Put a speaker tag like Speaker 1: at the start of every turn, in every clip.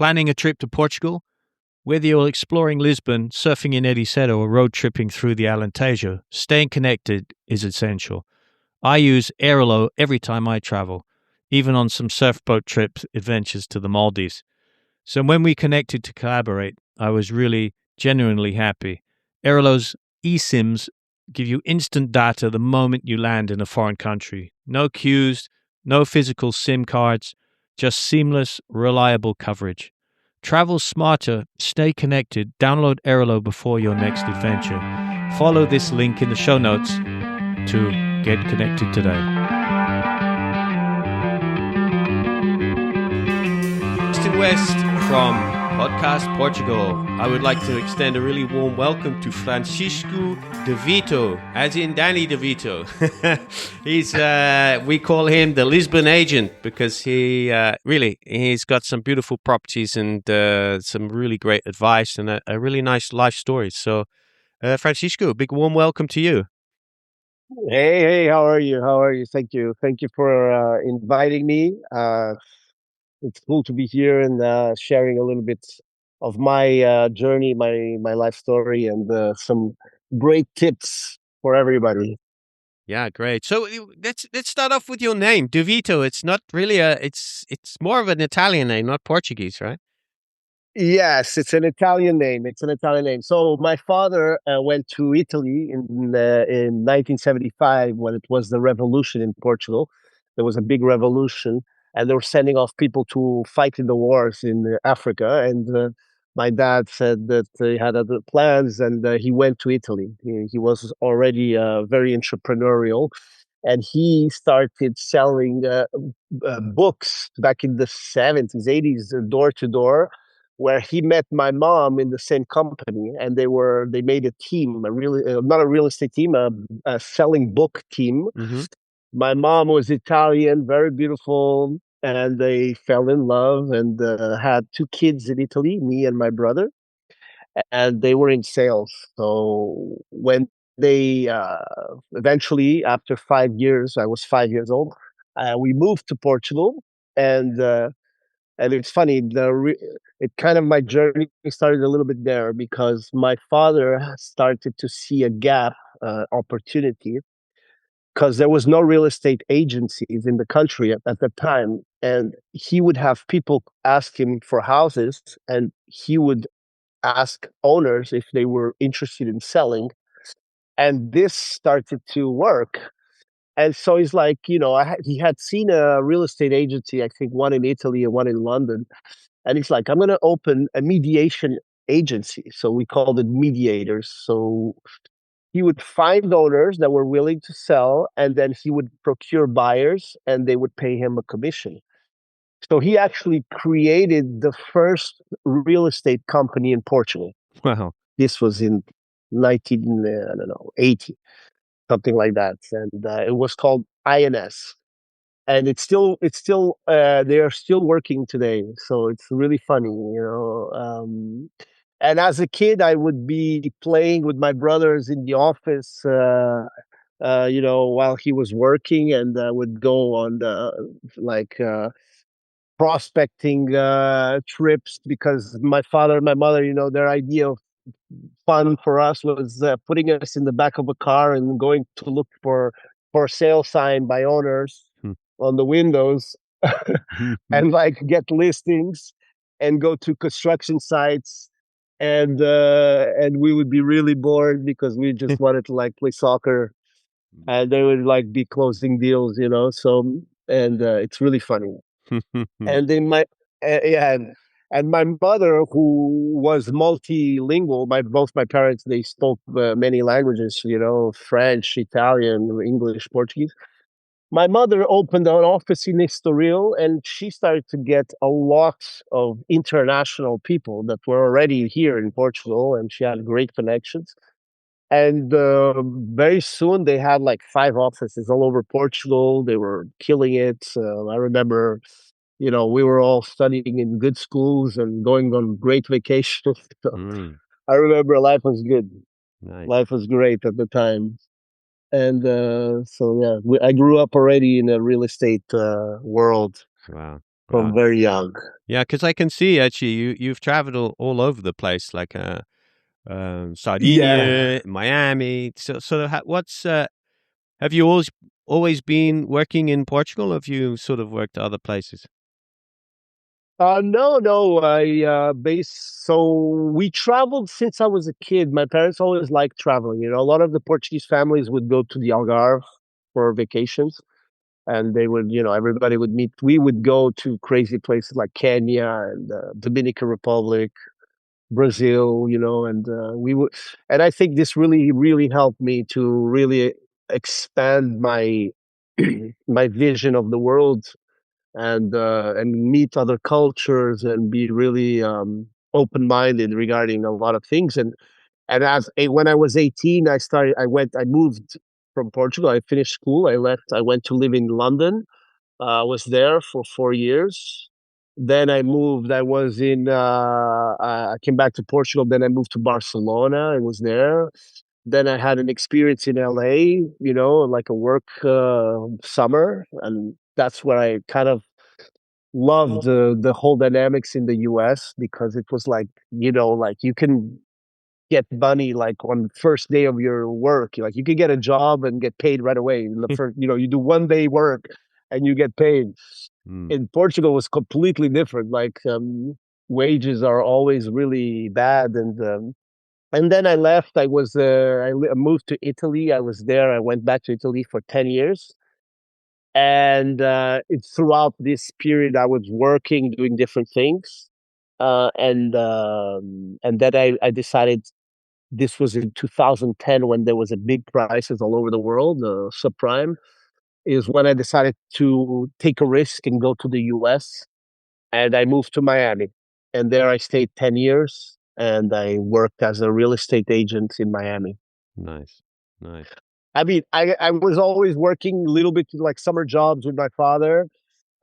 Speaker 1: Planning a trip to Portugal? Whether you're exploring Lisbon, surfing in Ediceto, or road tripping through the Alentejo, staying connected is essential. I use Airalo every time I travel, even on some surfboat trips adventures to the Maldives. So when we connected to collaborate, I was really genuinely happy. Airalo's eSIMs give you instant data the moment you land in a foreign country. No queues, no physical SIM cards, just seamless, reliable coverage. Travel smarter, stay connected, download Airalo before your next adventure. Follow this link in the show notes to get connected today. East and West from Podcast Portugal. I would like to extend a really warm welcome to Francisco DeVito, as in Danny DeVito. We call him the Lisbon Agent because he's got some beautiful properties and some really great advice and a really nice life story. So, Francisco, a big warm welcome to you.
Speaker 2: Hey, how are you? How are you? Thank you. Thank you for inviting me. It's cool to be here and sharing a little bit of my journey, my life story, and some great tips for everybody.
Speaker 1: Yeah, great. So let's start off with your name, DeVito. It's not really it's more of an Italian name, not Portuguese, right?
Speaker 2: Yes, it's an Italian name. It's an Italian name. So my father went to Italy in 1975 when it was the revolution in Portugal. There was a big revolution, and they were sending off people to fight in the wars in Africa. And my dad said that he had other plans, and he went to Italy. He was already very entrepreneurial, and he started selling books back in the 70s, 80s, door to door, where he met my mom in the same company, and they made a team, a really not a real estate team, a selling book team.
Speaker 1: Mm-hmm.
Speaker 2: My mom was Italian, very beautiful, and they fell in love and had two kids in Italy, me and my brother, and they were in sales. So when they eventually, after 5 years, I was 5 years old, we moved to Portugal, and it's funny, it kind of my journey started a little bit there because my father started to see a gap opportunity because there was no real estate agencies in the country at the time, and he would have people ask him for houses, and he would ask owners if they were interested in selling, and this started to work. And so he's like, he had seen a real estate agency, I think one in Italy and one in London. And he's like, I'm going to open a mediation agency. So we called it mediators. So he would find owners that were willing to sell, and then he would procure buyers, and they would pay him a commission. So he actually created the first real estate company in Portugal.
Speaker 1: Wow.
Speaker 2: This was in 1980, something like that. And it was called INS. And they are still working today. So it's really funny. And as a kid, I would be playing with my brothers in the office, while he was working, and I would go on prospecting trips because my father and my mother, their idea of fun for us was putting us in the back of a car and going to look for sale sign by owners on the windows and get listings and go to construction sites, and we would be really bored because we just wanted to play soccer, and they would be closing deals, so, and it's really funny. And then and my mother, who was multilingual, both my parents, they spoke many languages, French, Italian, English, Portuguese. My mother opened an office in Estoril, and she started to get a lot of international people that were already here in Portugal, and she had great connections. And very soon they had 5 offices all over Portugal. They were killing it. I remember, we were all studying in good schools and going on great vacations. So I remember life was good.
Speaker 1: Nice.
Speaker 2: Life was great at the time. And so, yeah, I grew up already in a real estate world.
Speaker 1: Wow. Ah,
Speaker 2: from very young.
Speaker 1: yeah, because I can see actually you've traveled all over the place, like
Speaker 2: Yeah.
Speaker 1: Sardinia, Miami. So what's have you always been working in Portugal? Or have you sort of worked other places?
Speaker 2: No, no. So we traveled since I was a kid. My parents always liked traveling. A lot of the Portuguese families would go to the Algarve for vacations, and they would, everybody would meet. We would go to crazy places like Kenya and Dominican Republic, Brazil, and we would. And I think this really, really helped me to really expand my my vision of the world and meet other cultures and be really open minded regarding a lot of things. And when I was 18, I moved from Portugal. I finished school. I left. I went to live in London. I was there for 4 years. Then I moved. I came back to Portugal. Then I moved to Barcelona. I was there. Then I had an experience in LA, like a work summer, and that's where I kind of loved the whole dynamics in the US because it was like, like you can get money like on the first day of your work. Like you can get a job and get paid right away. In the first, you do 1 day work and you get paid.
Speaker 1: Mm,
Speaker 2: In Portugal was completely different. Like wages are always really bad and then I left. I moved to Italy. I was there. I went back to Italy for 10 years. And it's throughout this period I was working, doing different things. And then I decided this was in 2010 when there was a big crisis all over the world, subprime, is when I decided to take a risk and go to the US. And I moved to Miami. And there I stayed 10 years and I worked as a real estate agent in Miami.
Speaker 1: nice, nice.
Speaker 2: I mean, I was always working a little bit like summer jobs with my father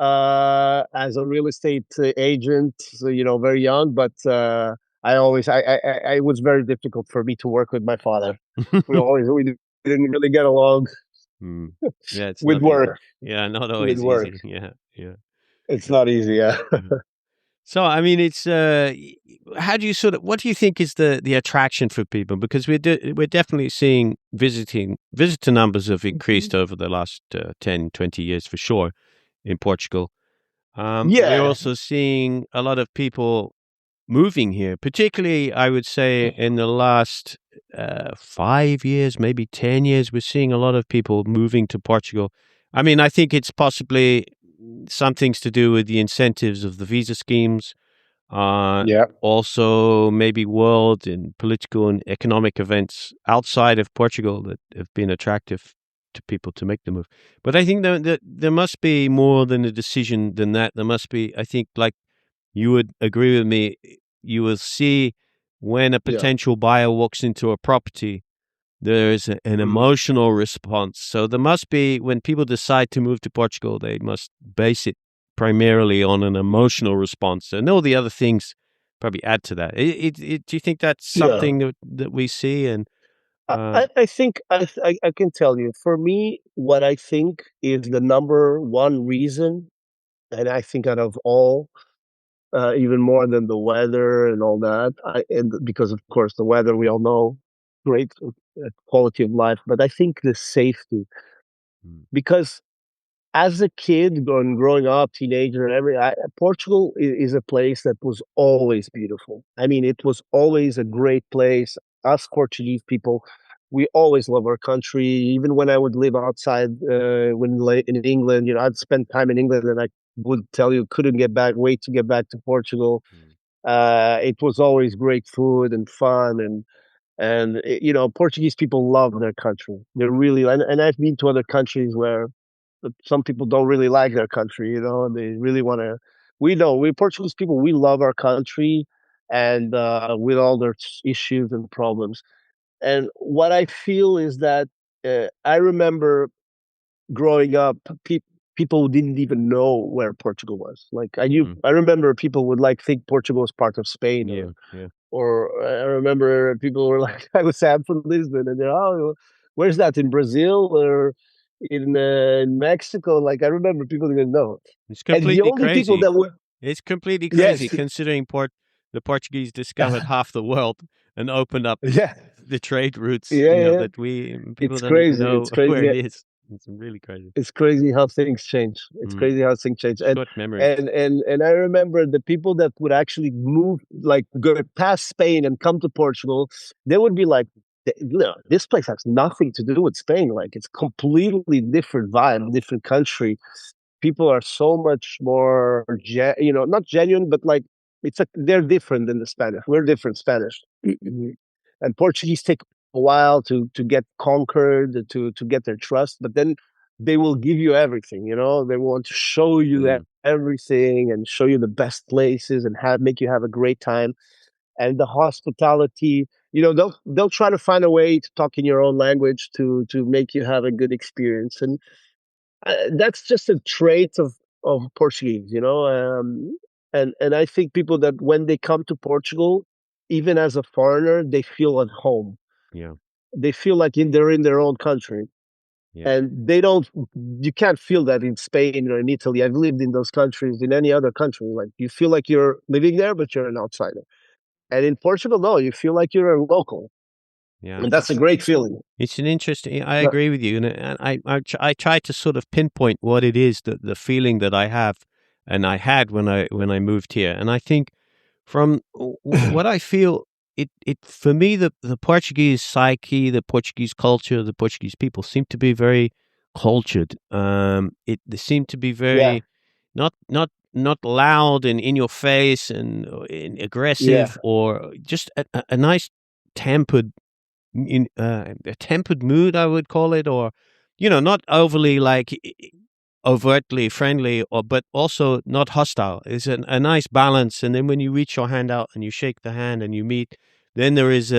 Speaker 2: as a real estate agent, so, very young, but it was very difficult for me to work with my father. We didn't really get along
Speaker 1: Mm. Yeah, it's
Speaker 2: with
Speaker 1: not easy.
Speaker 2: work,
Speaker 1: Yeah, not
Speaker 2: with
Speaker 1: always
Speaker 2: work.
Speaker 1: easy. Yeah, yeah.
Speaker 2: It's not easy. Yeah.
Speaker 1: Yeah. So, I mean, it's how do you sort of what do you think is the attraction for people? Because we're definitely seeing visitor numbers have increased over the last 10, 20 years for sure in Portugal. We're
Speaker 2: Yeah.
Speaker 1: also seeing a lot of people moving here, particularly, I would say, in the last 5 years, maybe 10 years, we're seeing a lot of people moving to Portugal. I mean, I think it's possibly some things to do with the incentives of the visa schemes, uh,
Speaker 2: Yeah.
Speaker 1: also maybe world and political and economic events outside of Portugal that have been attractive to people to make the move. But I think that there must be more than a decision than that. There must be, I think, like you would agree with me, you will see when a
Speaker 2: Yeah.
Speaker 1: potential buyer walks into a property, there is an
Speaker 2: Mm.
Speaker 1: emotional response. So there must be, when people decide to move to Portugal, they must base it primarily on an emotional response. And all the other things probably add to that. Do you think that's
Speaker 2: Yeah.
Speaker 1: something that we see? And
Speaker 2: I think I can tell you. For me, what I think is the number one reason, and I think out of all, even more than the weather and all that. Because of course the weather we all know, great quality of life, but I think the safety.
Speaker 1: mm,
Speaker 2: Because as a kid growing up, teenager, and Portugal is a place that was always beautiful. I mean, it was always a great place. Us Portuguese people, we always love our country. Even when I would live outside, in England, I'd spend time in England, and I would tell you couldn't wait to get back to Portugal.
Speaker 1: mm,
Speaker 2: It was always great food and fun, and Portuguese people love their country. They're really, and I've been to other countries where some people don't really like their country, and they really want to. We know we Portuguese people, we love our country, and with all their issues and problems. And what I feel is that I remember growing up, people didn't even know where Portugal was. Like
Speaker 1: mm,
Speaker 2: I remember people would like think Portugal was part of Spain,
Speaker 1: yeah, yeah.
Speaker 2: or I remember people were like, I was sad from Lisbon, and they're, oh, where's that, in Brazil? in Mexico, like I remember people didn't know,
Speaker 1: It's
Speaker 2: and the
Speaker 1: completely
Speaker 2: only people
Speaker 1: crazy.
Speaker 2: that were
Speaker 1: It's completely crazy
Speaker 2: yes,
Speaker 1: considering the Portuguese discovered half the world and opened up
Speaker 2: yeah,
Speaker 1: the trade routes,
Speaker 2: yeah, yeah.
Speaker 1: that we people
Speaker 2: It's
Speaker 1: don't even
Speaker 2: crazy.
Speaker 1: know
Speaker 2: It's
Speaker 1: where
Speaker 2: crazy.
Speaker 1: it is. It's really crazy.
Speaker 2: It's crazy how things change. It's
Speaker 1: Mm.
Speaker 2: crazy how things change. And
Speaker 1: Short memories.
Speaker 2: and I remember the people that would actually move, like go past Spain and come to Portugal, they would be like, "No, this place has nothing to do with Spain. Like it's completely different vibe, different country. People are so much more, not genuine, but like they're different than the Spanish. We're different Spanish, and Portuguese take a while to get conquered, to get their trust, but then they will give you everything. They want to show you
Speaker 1: Mm.
Speaker 2: everything and show you the best places and make you have a great time. And the hospitality, they'll try to find a way to talk in your own language to make you have a good experience. And that's just a trait of Portuguese, and I think people that when they come to Portugal, even as a foreigner, they feel at home.
Speaker 1: Yeah.
Speaker 2: They feel like they're in their own country,
Speaker 1: Yeah.
Speaker 2: and they don't. You can't feel that in Spain or in Italy. I've lived in those countries, in any other country. Like you feel like you're living there, but you're an outsider. And in Portugal, no, you feel like you're a local,
Speaker 1: Yeah.
Speaker 2: and that's a great feeling.
Speaker 1: It's an interesting. I
Speaker 2: No-
Speaker 1: agree with you, and I try to sort of pinpoint what it is, the feeling that I have, and I had when I moved here, and I think from what I feel, it for me the Portuguese psyche, the Portuguese culture, the Portuguese people seem to be very cultured. They seem to be
Speaker 2: yeah,
Speaker 1: very not loud and in your face and
Speaker 2: yeah,
Speaker 1: aggressive, or just a nice tempered in a tempered mood, I would call it, or not overly like overtly friendly, or but also not hostile. It's a nice balance. And then when you reach your hand out and you shake the hand and you meet, then there's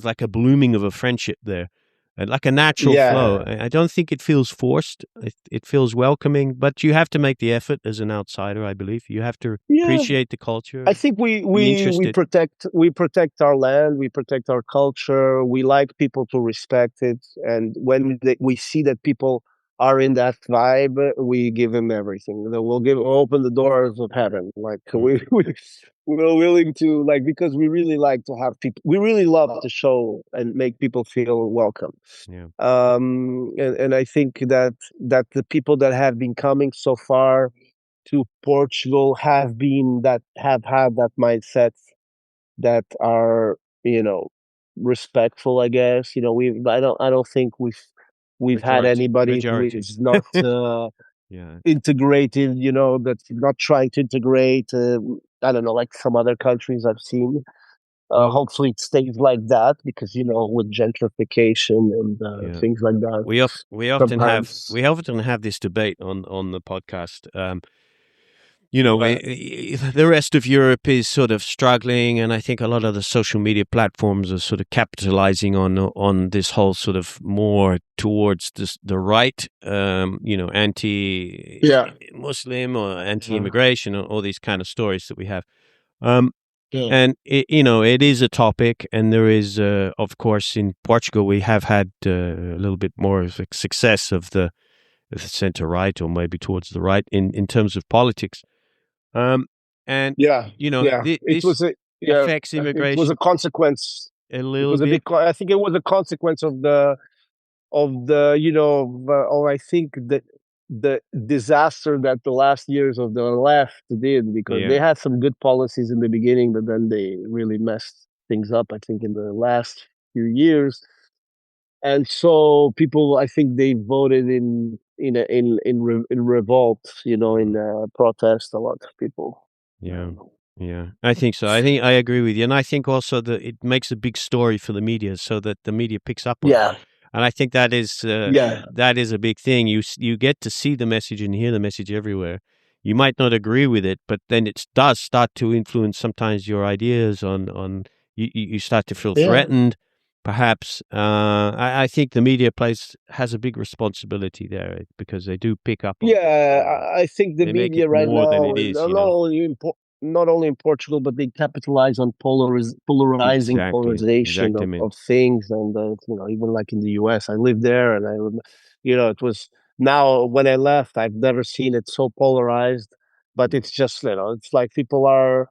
Speaker 1: like a blooming of a friendship there, and like a natural flow.
Speaker 2: yeah.
Speaker 1: I don't think it feels forced. It feels welcoming, but you have to make the effort as an outsider. I believe you have to
Speaker 2: Yeah,
Speaker 1: appreciate the culture,
Speaker 2: I think we
Speaker 1: be
Speaker 2: we we
Speaker 1: interested.
Speaker 2: protect we protect our land, we protect our culture. We like people to respect it, and when we see that people are in that vibe, we give them everything. We'll open the doors of heaven. Like
Speaker 1: Mm,
Speaker 2: we're willing to, like, because we really like to have people. We really love to show and make people feel welcome.
Speaker 1: yeah,
Speaker 2: And I think that the people that have been coming so far to Portugal have had that mindset, that are, respectful, I guess. I don't think we've had anybody who
Speaker 1: majority.
Speaker 2: is not
Speaker 1: Yeah.
Speaker 2: integrated, that's not trying to integrate. I don't know, like some other countries I've seen.
Speaker 1: Well,
Speaker 2: Hopefully it stays like that, because with gentrification and
Speaker 1: yeah.
Speaker 2: things like that,
Speaker 1: We
Speaker 2: sometimes.
Speaker 1: often have this debate on the podcast.
Speaker 2: Yeah,
Speaker 1: The rest of Europe is sort of struggling, and I think a lot of the social media platforms are sort of capitalizing on this whole sort of more towards the right,
Speaker 2: yeah,
Speaker 1: anti-Muslim or
Speaker 2: yeah,
Speaker 1: anti-immigration, or all these kind of stories that we have. Um,
Speaker 2: yeah.
Speaker 1: and it is a topic, and there is, of course, in Portugal we have had a little bit more of a success of the center right, or maybe towards the right in terms of politics. Um, and
Speaker 2: Yeah, yeah. It
Speaker 1: this
Speaker 2: was a yeah.
Speaker 1: affects
Speaker 2: It was a
Speaker 1: immigration
Speaker 2: consequence.
Speaker 1: a
Speaker 2: It
Speaker 1: little
Speaker 2: was a
Speaker 1: bit.
Speaker 2: big. I think it was a consequence of the I think the disaster that the last years of the left did, because
Speaker 1: Yeah,
Speaker 2: they had some good policies in the beginning, but then they really messed things up, I think, in the last few years. And so people, I think, they voted in revolt,
Speaker 1: mm,
Speaker 2: in protest. A lot of people.
Speaker 1: yeah,
Speaker 2: Um,
Speaker 1: yeah. I think so. I think I agree with you, and I think also that it makes a big story for the media, so that the media picks up on it.
Speaker 2: yeah,
Speaker 1: And I think
Speaker 2: yeah,
Speaker 1: that is a big thing. You get to see the message and hear the message everywhere. You might not agree with it, but then it does start to influence sometimes your ideas on you start to feel
Speaker 2: yeah.
Speaker 1: threatened, perhaps. I think the media has a big responsibility there, because they do pick up on this,
Speaker 2: Yeah,
Speaker 1: and
Speaker 2: I think the
Speaker 1: they make it
Speaker 2: media right
Speaker 1: more than
Speaker 2: now,
Speaker 1: it is.
Speaker 2: not only in Portugal, but they capitalize on polarizing
Speaker 1: Exactly,
Speaker 2: polarization
Speaker 1: exactly,
Speaker 2: of,
Speaker 1: man.
Speaker 2: of things, and even like in the U.S. I lived there, and It was now when I left, I've never seen it so polarized. But it's just it's like people are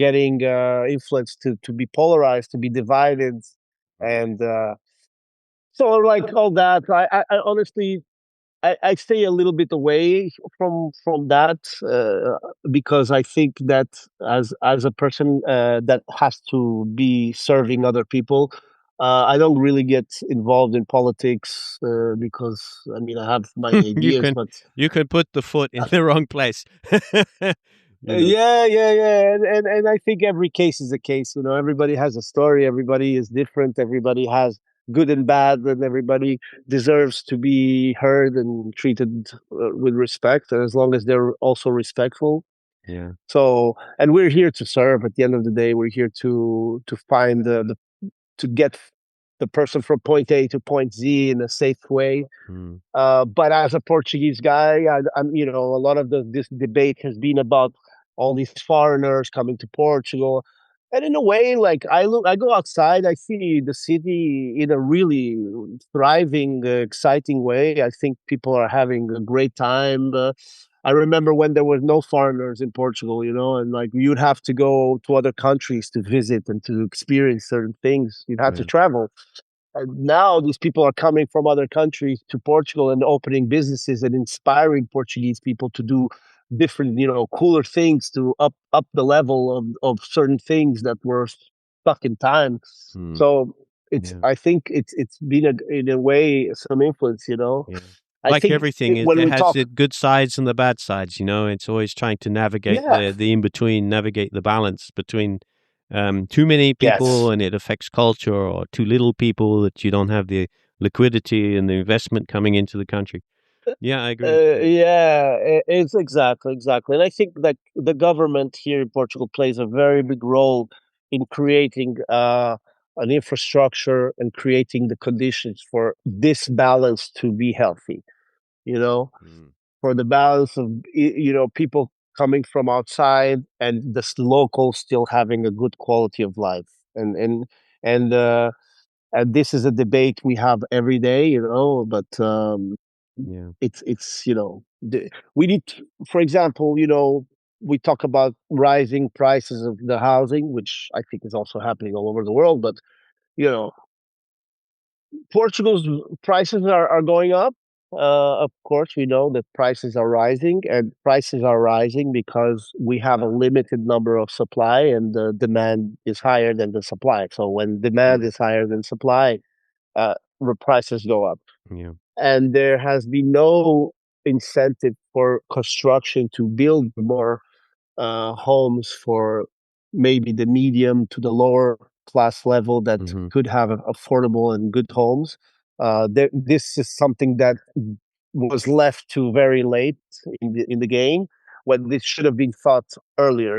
Speaker 2: getting influenced to be polarized, to be divided, and so like all that. I honestly I stay a little bit away from that because I think that as a person that has to be serving other people, I don't really get involved in politics because I mean I have my
Speaker 1: you
Speaker 2: ideas,
Speaker 1: can
Speaker 2: but
Speaker 1: you can put the foot in the wrong place. you know.
Speaker 2: yeah, and I think every case is a case. Everybody has a story. Everybody is different. Everybody has good and bad, and everybody deserves to be heard and treated with respect. And as long as they're also respectful.
Speaker 1: Yeah.
Speaker 2: So, and we're here to serve. At the end of the day, we're here to find to get the person from point A to point Z in a safe way.
Speaker 1: Mm.
Speaker 2: But as a Portuguese guy, a lot of this debate has been about all these foreigners coming to Portugal, and in a way, like I go outside, I see the city in a really thriving, exciting way. I think people are having a great time. I remember when there were no foreigners in Portugal, and like you'd have to go to other countries to visit and to experience certain things. You'd have to
Speaker 1: Yeah.
Speaker 2: travel. And now these people are coming from other countries to Portugal and opening businesses and inspiring Portuguese people to do different, cooler things to up the level of certain things that were stuck in time.
Speaker 1: Mm.
Speaker 2: So
Speaker 1: Yeah.
Speaker 2: I think it's been in a way some influence.
Speaker 1: Yeah.
Speaker 2: I
Speaker 1: Like
Speaker 2: think
Speaker 1: everything,
Speaker 2: when
Speaker 1: it
Speaker 2: we
Speaker 1: has
Speaker 2: talk,
Speaker 1: the good sides and the bad sides. It's always trying to navigate
Speaker 2: yeah,
Speaker 1: the in between, navigate the balance between too many people
Speaker 2: yes.
Speaker 1: and it affects culture, or too little people that you don't have the liquidity and the investment coming into the country. Yeah, I agree.
Speaker 2: Yeah, it's exactly. And I think that the government here in Portugal plays a very big role in creating an infrastructure and creating the conditions for this balance to be healthy, you know,
Speaker 1: Mm.
Speaker 2: for the balance of, people coming from outside and locals still having a good quality of life. And, and this is a debate we have every day, but
Speaker 1: Yeah.
Speaker 2: we need for example, we talk about rising prices of the housing, which I think is also happening all over the world, but you know Portugal's prices are going up. Of course, we know that prices are rising, and prices are rising because we have a limited number of supply, and the demand is higher than the supply. So when demand is higher than supply, the prices go up.
Speaker 1: Yeah.
Speaker 2: And there has been no incentive for construction to build more homes for maybe the medium to the lower class level that
Speaker 1: Hmm.
Speaker 2: could have affordable and good homes. This is something that was left to very late in the game, when this should have been thought earlier.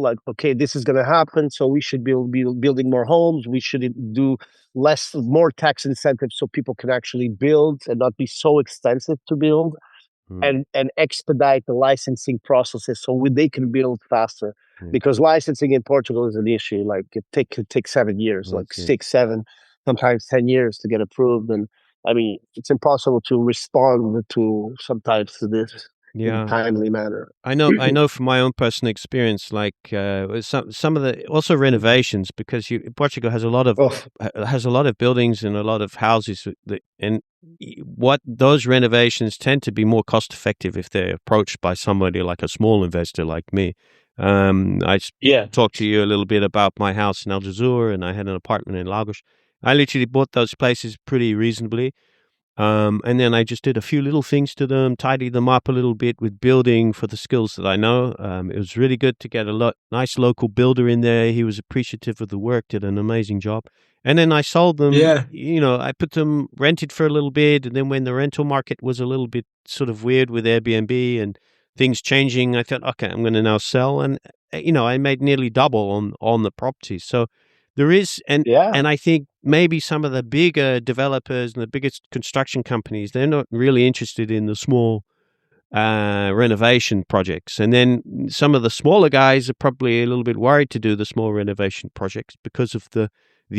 Speaker 2: Like, okay, this is going to happen, so we should be building more homes. We should do more tax incentives so people can actually build and not be so expensive to build,
Speaker 1: Mm.
Speaker 2: and expedite the licensing processes so they can build faster.
Speaker 1: Yeah.
Speaker 2: Because licensing in Portugal is an issue. Like could take 7 years, like
Speaker 1: That's it.
Speaker 2: 6, 7, sometimes 10 years to get approved. And I mean, it's impossible to respond to sometimes to this in a
Speaker 1: Yeah.
Speaker 2: timely manner.
Speaker 1: I know from my own personal experience, like with some of the also renovations, because Portugal has a lot of
Speaker 2: Oh,
Speaker 1: buildings and a lot of houses and what those renovations tend to be more cost effective if they're approached by somebody like a small investor like me. I
Speaker 2: yeah,
Speaker 1: talked to you a little bit about my house in Algesur, and I had an apartment in Lagos. I literally bought those places pretty reasonably. And then I just did a few little things to them, tidied them up a little bit with building for the skills that I know. It was really good to get nice local builder in there. He was appreciative of the work, did an amazing job. And then I sold them,
Speaker 2: yeah,
Speaker 1: I put them rented for a little bit. And then when the rental market was a little bit sort of weird with Airbnb and things changing, I thought, okay, I'm going to now sell. And, I made nearly double on the properties. So there is,
Speaker 2: yeah,
Speaker 1: and I think maybe some of the bigger developers and the biggest construction companies, they're not really interested in the small renovation projects. And then some of the smaller guys are probably a little bit worried to do the small renovation projects because of the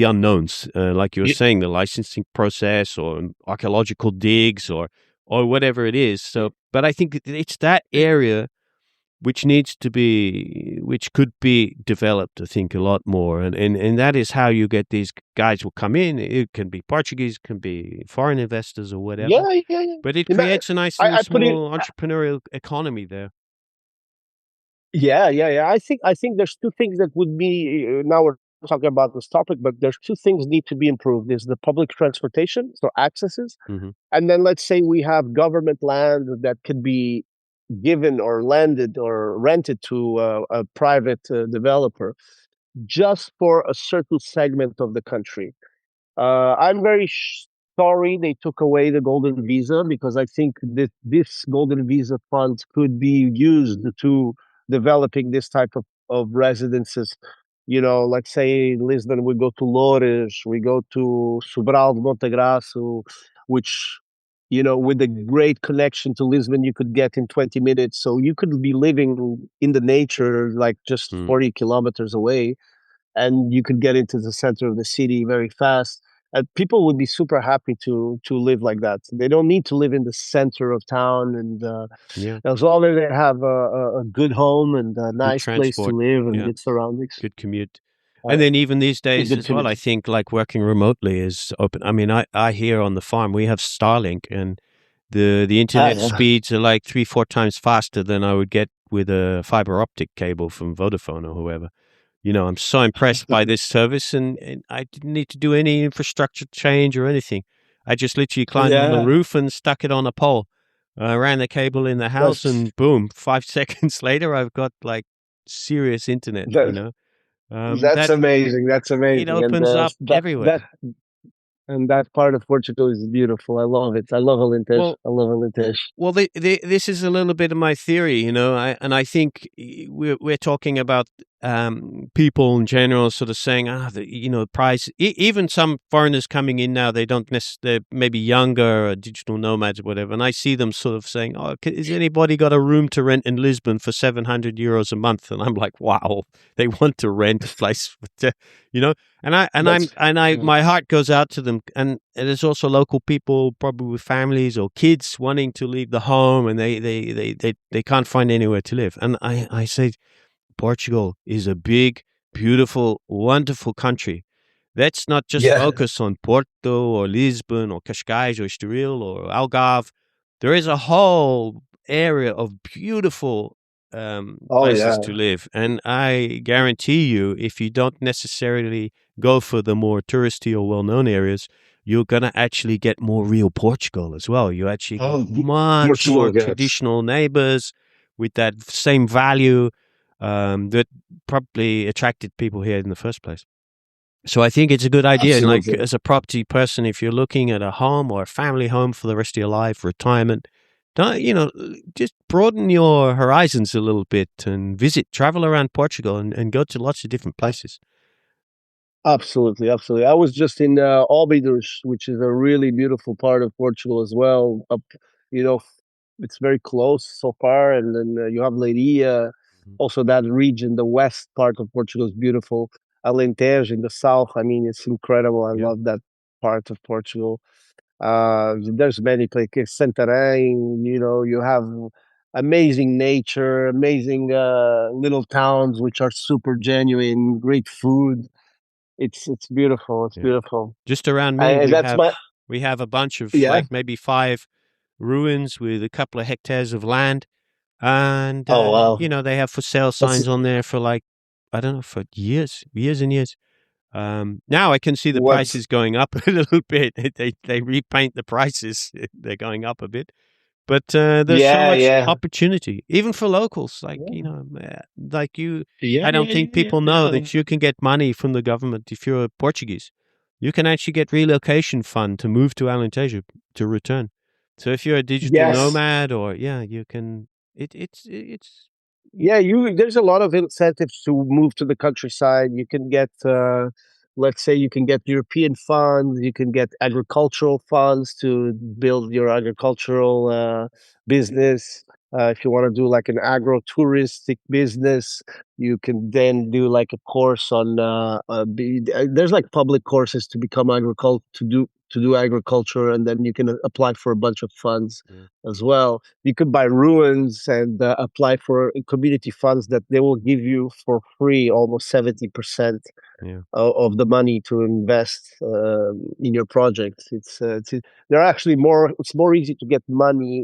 Speaker 1: unknowns, like you were
Speaker 2: y-
Speaker 1: saying, the licensing process or archaeological digs or or whatever it is. So, but I think it's that area which needs to be, which could be developed, I think, a lot more. And that is how you get these guys will come in. It can be Portuguese, can be foreign investors or whatever.
Speaker 2: Yeah, yeah, yeah.
Speaker 1: But it
Speaker 2: Ima-
Speaker 1: creates a nice little
Speaker 2: I put it.
Speaker 1: small entrepreneurial economy there.
Speaker 2: Yeah, yeah, yeah. I think there's two things that would be now we're talking about this topic, but there's two things need to be improved. Is the public transportation, so accesses,
Speaker 1: Hmm.
Speaker 2: and then let's say we have government land that could be given or landed or rented to a private developer just for a certain segment of the country. I'm very sorry they took away the golden visa because I think that this golden visa funds could be used to developing this type of residences. You know, let's say in Lisbon, we go to Loures, we go to Sobral de Montegraço, which, with a great connection to Lisbon, you could get in 20 minutes. So you could be living in the nature, like just
Speaker 1: Mm.
Speaker 2: 40 kilometers away, and you could get into the center of the city very fast. And people would be super happy to live like that. They don't need to live in the center of town, and
Speaker 1: Yeah.
Speaker 2: as long as they have a good home and a
Speaker 1: Good
Speaker 2: nice place to
Speaker 1: transport.
Speaker 2: live and
Speaker 1: Yeah.
Speaker 2: good surroundings,
Speaker 1: Good commute.
Speaker 2: uh,
Speaker 1: And then even these
Speaker 2: a
Speaker 1: days
Speaker 2: good
Speaker 1: as well, I
Speaker 2: commute.
Speaker 1: think like working remotely is open. I mean, I hear on the farm we have Starlink, and the
Speaker 2: Ah,
Speaker 1: internet
Speaker 2: yeah.
Speaker 1: speeds are like 3-4 times faster than I would get with a fiber optic cable from Vodafone or whoever. I'm so impressed by this service, and I didn't need to do any infrastructure change or anything. I just literally climbed on the
Speaker 2: Yeah,
Speaker 1: roof and stuck it on a pole, ran the cable in the house,
Speaker 2: that's
Speaker 1: and boom, 5 seconds later, I've got like serious internet.
Speaker 2: that, that's
Speaker 1: That
Speaker 2: amazing. That's
Speaker 1: it
Speaker 2: amazing, and
Speaker 1: opens up
Speaker 2: that
Speaker 1: everywhere.
Speaker 2: that and that part of Portugal is beautiful. I love it. I love Alentejo.
Speaker 1: Well,
Speaker 2: I love Alentejo.
Speaker 1: Well, this is a little bit of my theory, and I think we're talking about people in general, sort of saying, price. Even some foreigners coming in now, they don't necessarily, they're maybe younger or digital nomads or whatever, and I see them sort of saying, "Oh, has anybody got a room to rent in Lisbon for €700 a month?" And I'm like, "Wow, they want to rent a place, you know."
Speaker 2: That's yeah.
Speaker 1: My heart goes out to them, and there's also local people, probably with families or kids, wanting to leave the home, and they can't find anywhere to live. And I say, Portugal is a big, beautiful, wonderful country. Let's not just
Speaker 2: Yeah.
Speaker 1: focus on Porto or Lisbon or Cascais or Estoril or Algarve. There is a whole area of beautiful
Speaker 2: Oh
Speaker 1: places
Speaker 2: yeah.
Speaker 1: to live. And I guarantee you, if you don't necessarily go for the more touristy or well known areas, you're going to actually get more real Portugal as well. You actually get
Speaker 2: Oh,
Speaker 1: much
Speaker 2: Portugal
Speaker 1: more
Speaker 2: gets.
Speaker 1: traditional neighbors with that same value that probably attracted people here in the first place. So I think it's a good idea. And like
Speaker 2: Absolutely.
Speaker 1: as a property person, if you're looking at a home or a family home for the rest of your life, retirement, don't, just broaden your horizons a little bit and travel around Portugal and go to lots of different places.
Speaker 2: Absolutely, absolutely. I was just in Óbidos, which is a really beautiful part of Portugal as well. Up, you know, it's very close so far, and then you have Leiria.
Speaker 1: Mhm.
Speaker 2: Also, that region, the west part of Portugal is beautiful. Alentejo in the south. I mean, it's incredible. I
Speaker 1: Yeah.
Speaker 2: love that part of Portugal. There's many places. Santarém. You have amazing nature, amazing little towns which are super genuine, great food. It's beautiful, it's
Speaker 1: Yeah.
Speaker 2: beautiful.
Speaker 1: Just around me,
Speaker 2: And that's my
Speaker 1: we have a bunch of
Speaker 2: yeah.
Speaker 1: like maybe 5 ruins with a couple of hectares of land. And,
Speaker 2: Oh, wow.
Speaker 1: they have for sale
Speaker 2: That's
Speaker 1: signs on there for like, I don't know, for years and years. Now I can see the
Speaker 2: what's
Speaker 1: prices going up a little bit. They repaint the prices. They're going up a bit. But there's so
Speaker 2: yeah,
Speaker 1: much
Speaker 2: yeah.
Speaker 1: opportunity, even for locals. Like,
Speaker 2: Yeah.
Speaker 1: like you,
Speaker 2: Yeah,
Speaker 1: I don't
Speaker 2: yeah,
Speaker 1: think
Speaker 2: yeah,
Speaker 1: people know
Speaker 2: yeah.
Speaker 1: that you can get money from the government if you're a Portuguese. You can actually get relocation fund to move to Alentejo to return. So if you're a digital
Speaker 2: Yes.
Speaker 1: nomad or yeah, you can. It's
Speaker 2: Yeah, there's a lot of incentives to move to the countryside. You can get, let's say, you can get European funds. You can get agricultural funds to build your agricultural business. If you want to do like an agro-touristic business, you can then do like a course on. There's like public courses to become to do agriculture, and then you can apply for a bunch of funds
Speaker 1: Yeah.
Speaker 2: as well. You could buy ruins and apply for community funds that they will give you for free, almost 70%
Speaker 1: Yeah.
Speaker 2: of the money to invest in your project. They're actually more. It's more easy to get money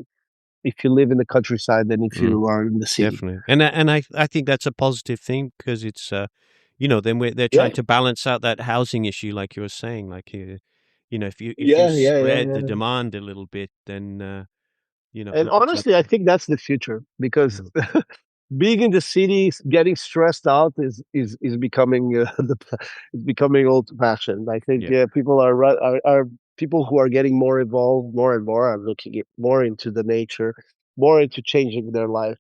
Speaker 2: if you live in the countryside than if
Speaker 1: Mm.
Speaker 2: you are in the city.
Speaker 1: Definitely, and I think that's a positive thing because it's then they're
Speaker 2: Yeah,
Speaker 1: trying to balance out that housing issue, like you were saying. Like if you
Speaker 2: yeah, yeah, yeah,
Speaker 1: spread the
Speaker 2: yeah.
Speaker 1: demand a little bit, then
Speaker 2: And
Speaker 1: opens up.
Speaker 2: honestly, I think that's the future because
Speaker 1: Mm.
Speaker 2: being in the city, getting stressed out is becoming it's becoming old fashioned. I think
Speaker 1: Yeah,
Speaker 2: people are people who are getting more involved, more and more are looking at more into the nature, more into changing their life,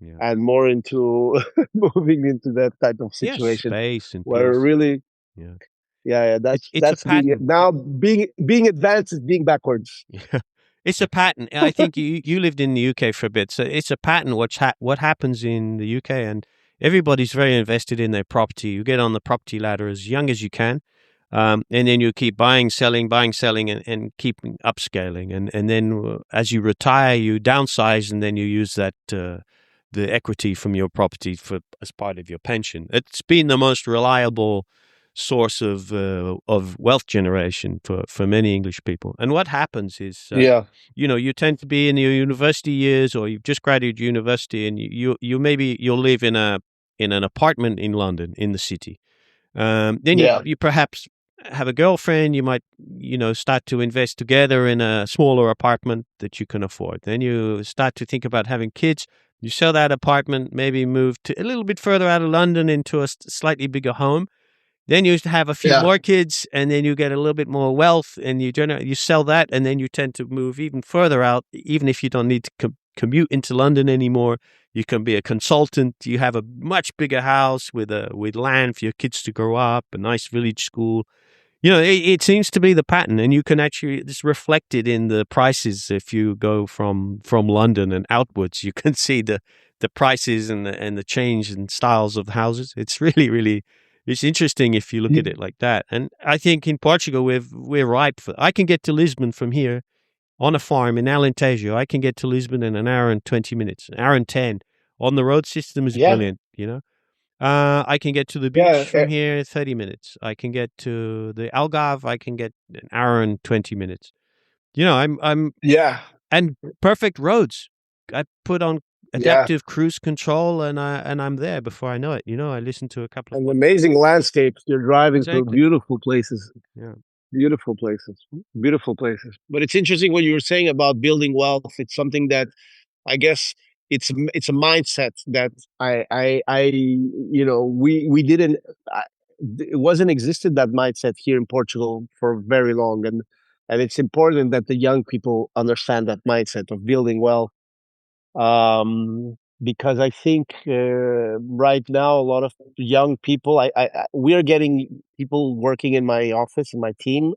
Speaker 1: yeah,
Speaker 2: and more into moving into that type of
Speaker 1: yeah.
Speaker 2: situation
Speaker 1: Space and
Speaker 2: where
Speaker 1: peace.
Speaker 2: really,
Speaker 1: Yeah,
Speaker 2: yeah, yeah,
Speaker 1: it's a
Speaker 2: that's being
Speaker 1: pattern.
Speaker 2: now being advanced is being backwards.
Speaker 1: Yeah, it's a pattern. I think you lived in the UK for a bit, so it's a pattern. What happens in the UK, and everybody's very invested in their property. You get on the property ladder as young as you can, and then you keep buying, selling, and keeping upscaling. And then as you retire, you downsize, and then you use that the equity from your property for as part of your pension. It's been the most reliable source of wealth generation for many English people. And what happens is,
Speaker 2: Yeah,
Speaker 1: you tend to be in your university years, or you've just graduated university, and you maybe you'll live in an apartment in London in the city. Then
Speaker 2: yeah,
Speaker 1: you perhaps have a girlfriend. You might start to invest together in a smaller apartment that you can afford. Then you start to think about having kids. You sell that apartment, maybe move to a little bit further out of London into a slightly bigger home. Then you have a few
Speaker 2: yeah.
Speaker 1: more kids, and then you get a little bit more wealth, and you sell that, and then you tend to move even further out. Even if you don't need to commute into London anymore, you can be a consultant. You have a much bigger house with land for your kids to grow up, a nice village school. It seems to be the pattern, and you can actually it's reflected in the prices. If you go from London and outwards, you can see the prices and the change in styles of houses. It's really it's interesting if you look at it like that. And I think in Portugal we're ripe for. I can get to Lisbon from here on a farm in Alentejo. I can get to Lisbon in an hour and 20 minutes, an hour and 10. On the road system is
Speaker 2: Yeah,
Speaker 1: brilliant. I can get to the beach
Speaker 2: yeah,
Speaker 1: from here in 30 minutes. I can get to the Algarve. I can get an hour and 20 minutes. I'm
Speaker 2: yeah,
Speaker 1: and perfect roads. I put on
Speaker 2: yeah.
Speaker 1: adaptive cruise control and I'm there before I know it. I listen to a couple of
Speaker 2: And
Speaker 1: podcasts.
Speaker 2: amazing landscapes. You're driving through
Speaker 1: Exactly.
Speaker 2: beautiful places,
Speaker 1: Yeah.
Speaker 2: beautiful places, beautiful places. But it's interesting what you were saying about building wealth. It's something that I guess it's a mindset that we didn't. I, it wasn't existed that mindset here in Portugal for very long, and it's important that the young people understand that mindset of building wealth. Because I think right now a lot of young people, we are getting people working in my office in my team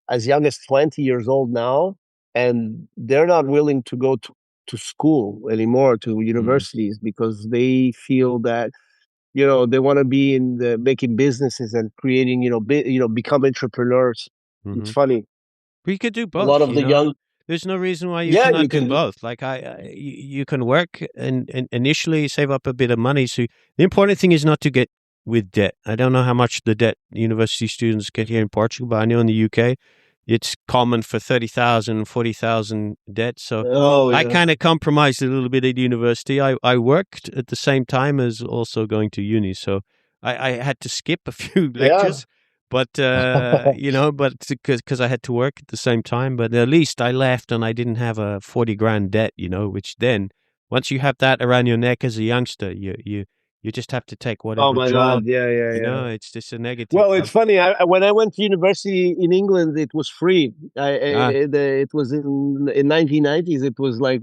Speaker 2: as young as 20 years old now, and they're not willing to go to school anymore, to
Speaker 1: Mm-hmm.
Speaker 2: universities, because they feel that they want to be in the making businesses and creating become entrepreneurs. It's
Speaker 1: Mm-hmm.
Speaker 2: funny.
Speaker 1: We could do
Speaker 2: A lot
Speaker 1: both.
Speaker 2: of the young,
Speaker 1: There's no reason why you
Speaker 2: yeah, you
Speaker 1: cannot do
Speaker 2: can do,
Speaker 1: both. Like you can work and initially save up a bit of money. So the important thing is not to get with debt. I don't know how much the debt university students get here in Portugal, but I know in the UK it's common for 30,000, 40,000 debt. So
Speaker 2: oh
Speaker 1: I
Speaker 2: yeah,
Speaker 1: kind of compromised a little bit at university. I worked at the same time as also going to uni. So I had to skip a few
Speaker 2: yeah.
Speaker 1: lectures, but but because I had to work at the same time. But at least I left and I didn't have a 40 grand debt. Which then once you have that around your neck as a youngster, you just have to take
Speaker 2: Oh
Speaker 1: whatever
Speaker 2: my
Speaker 1: job.
Speaker 2: God, yeah, yeah, yeah.
Speaker 1: It's just a negative
Speaker 2: Well, it's
Speaker 1: thing.
Speaker 2: funny. When I went to university in England, it was free.
Speaker 1: Ah,
Speaker 2: It was in 1990s. It was like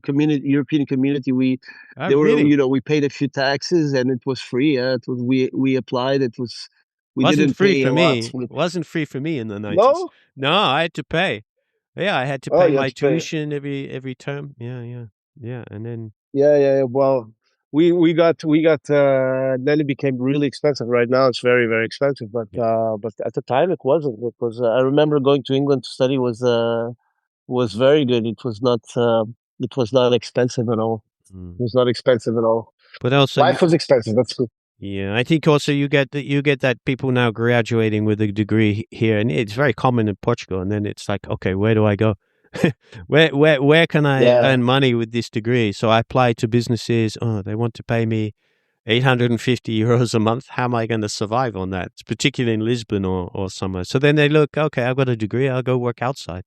Speaker 2: community European community. They were
Speaker 1: really?
Speaker 2: we paid a few taxes and it was free. Yeah, it was we applied. It was we
Speaker 1: Wasn't
Speaker 2: didn't
Speaker 1: free
Speaker 2: pay
Speaker 1: for
Speaker 2: a lot.
Speaker 1: me. Wasn't free for me in the 90s.
Speaker 2: No,
Speaker 1: No, I had to pay. Yeah, I had to
Speaker 2: oh,
Speaker 1: pay
Speaker 2: you had
Speaker 1: my
Speaker 2: to pay.
Speaker 1: tuition every term. Yeah, yeah, yeah. And then
Speaker 2: Yeah, yeah, yeah. Well, we got then it became really expensive. Right now it's very, very expensive,
Speaker 1: Yeah.
Speaker 2: but at the time it wasn't. It was I remember going to England to study was very good. It was not expensive at all.
Speaker 1: Mm.
Speaker 2: It was not expensive at all.
Speaker 1: But also,
Speaker 2: Life was expensive. That's true.
Speaker 1: yeah, I think also you get that people now graduating with a degree here, and it's very common in Portugal. And then it's like, okay, where do I go? Where can I
Speaker 2: Yeah,
Speaker 1: earn money with this degree? So I apply to businesses. Oh, they want to pay me 850 euros a month. How am I going to survive on that? Particularly in Lisbon or somewhere. So then they look, okay, I've got a degree. I'll go work outside,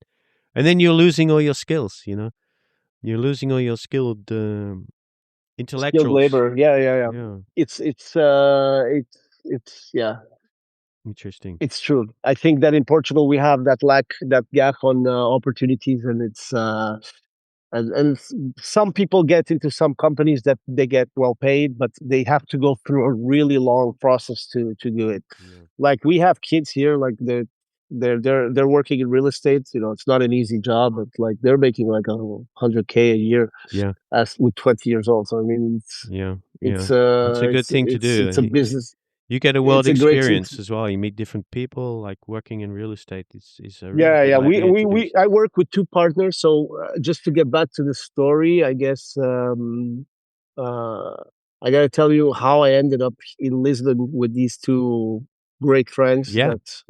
Speaker 1: and then you're losing all your skills. You're losing all your skilled
Speaker 2: skilled
Speaker 1: intellectuals.
Speaker 2: labor. Yeah, yeah, yeah.
Speaker 1: Yeah,
Speaker 2: It's yeah.
Speaker 1: interesting.
Speaker 2: It's true. I think that in Portugal we have that gap on opportunities, and some people get into some companies that they get well paid, but they have to go through a really long process to do it.
Speaker 1: Yeah,
Speaker 2: Like we have kids here, like they're working in real estate. You know, it's not an easy job, but like they're making like 100K a year
Speaker 1: yeah,
Speaker 2: as with 20 years old. So I mean,
Speaker 1: yeah, yeah. It's a good
Speaker 2: it's
Speaker 1: thing to do.
Speaker 2: it's a business.
Speaker 1: You get a world
Speaker 2: It's a great thing.
Speaker 1: experience as well. You meet different people. Like working in real estate is a really
Speaker 2: Yeah,
Speaker 1: good
Speaker 2: yeah.
Speaker 1: idea to do.
Speaker 2: I work with two partners. So just to get back to the story, I guess uh, I gotta tell you how I ended up in Lisbon with these two great friends
Speaker 1: Yeah,
Speaker 2: that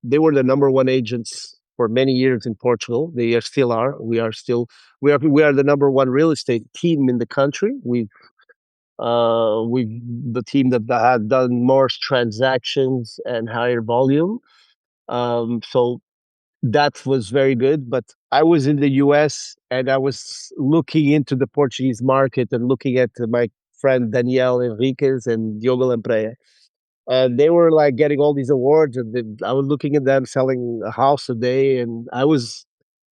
Speaker 2: they were the number one agents for many years in Portugal. They are still are. We are the number one real estate team in the country. We the team that had done more transactions and higher volume. So that was very good. But I was in the US and I was looking into the Portuguese market and looking at my friend Daniel Enriquez and Diogo Lampreia. And they were like getting all these awards, and I was looking at them selling a house a day. And I was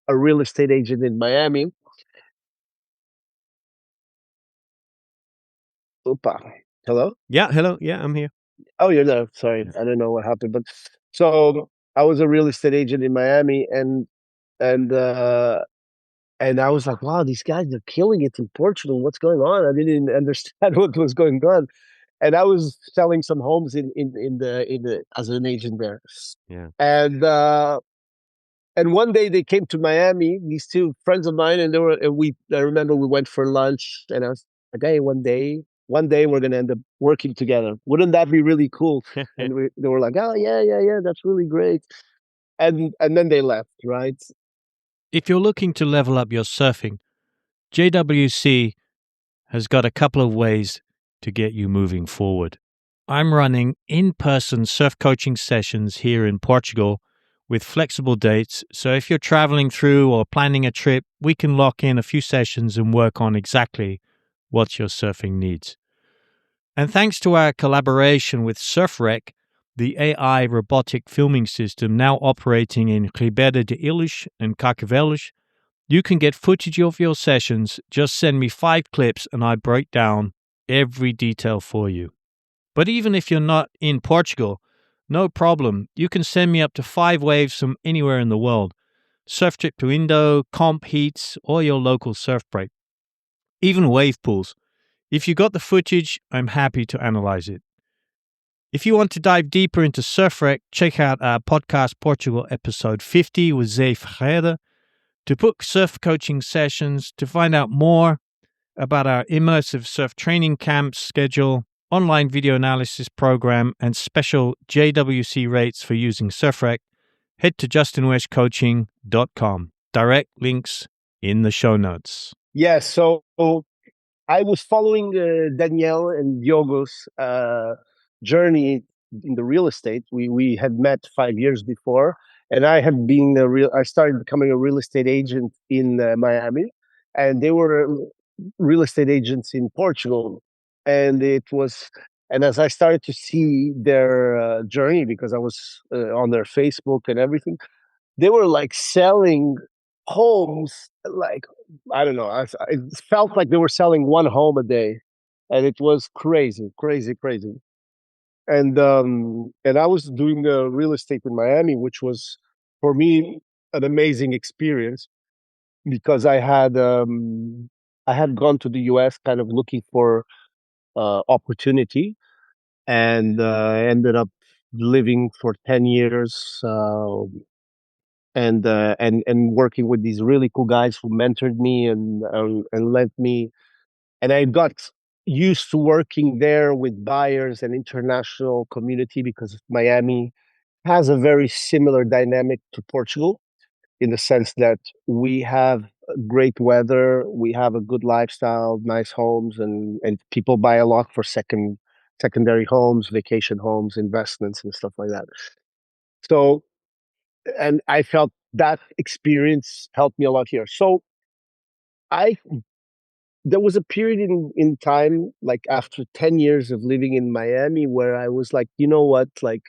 Speaker 2: a real estate agent in Miami. Opa. Hello?
Speaker 1: yeah. Hello, yeah, I'm here.
Speaker 2: Oh, you're there. Sorry.
Speaker 1: Yeah,
Speaker 2: I don't know what happened. But so I was a real estate agent in Miami, and and I was like, wow, these guys are killing it in Portugal. What's going on? I didn't understand what was going on. And I was selling some homes in the as an agent there.
Speaker 1: yeah.
Speaker 2: And and one day they came to Miami, these two friends of mine, and they were and we I remember we went for lunch, and I was like, hey, one day we're gonna end up working together. Wouldn't that be really cool? And they were like, oh yeah, yeah, yeah, that's really great. And then they left, right?
Speaker 1: If you're looking to level up your surfing, JWC has got a couple of ways to get you moving forward. I'm running in-person surf coaching sessions here in Portugal with flexible dates. So if you're traveling through or planning a trip, we can lock in a few sessions and work on exactly what your surfing needs. And thanks to our collaboration with SurfRec, the AI robotic filming system now operating in Ribeira de Ilhas and Carcavelos, you can get footage of your sessions. Just send me 5 clips and I break down every detail for you. But even if you're not in Portugal, no problem. You can send me up to 5 waves from anywhere in the world. Surf trip to Indo, comp heats, or your local surf break. Even wave pools. If you got the footage, I'm happy to analyze it. If you want to dive deeper into SurfRec, check out our Podcast Portugal episode 50 with Zé Ferreira to book surf coaching sessions, to find out more about our immersive surf training camp schedule, online video analysis program, and special JWC rates for using SurfRec. Head to justinwestcoaching.com. Direct links in the show notes.
Speaker 2: Yes. So I was following Danielle and Diogo's journey in the real estate. We had met 5 years before, and I started becoming a real estate agent in Miami, and they were real estate agents in Portugal, and it was. And as I started to see their journey, because I was on their Facebook and everything, they were like selling homes like I don't know. It felt like they were selling one home a day, and it was crazy, crazy, crazy. And I was doing real estate in Miami, which was for me an amazing experience because I had gone to the U.S. kind of looking for opportunity, and I ended up living for 10 years, and working with these really cool guys who mentored me and led me. And I got used to working there with buyers and international community because Miami has a very similar dynamic to Portugal in the sense that we have great weather, we have a good lifestyle, nice homes, and people buy a lot for secondary homes, vacation homes, investments, and stuff like that. So, and I felt that experience helped me a lot here. So I there was a period in time, like after 10 years of living in Miami, where I was like, you know what, like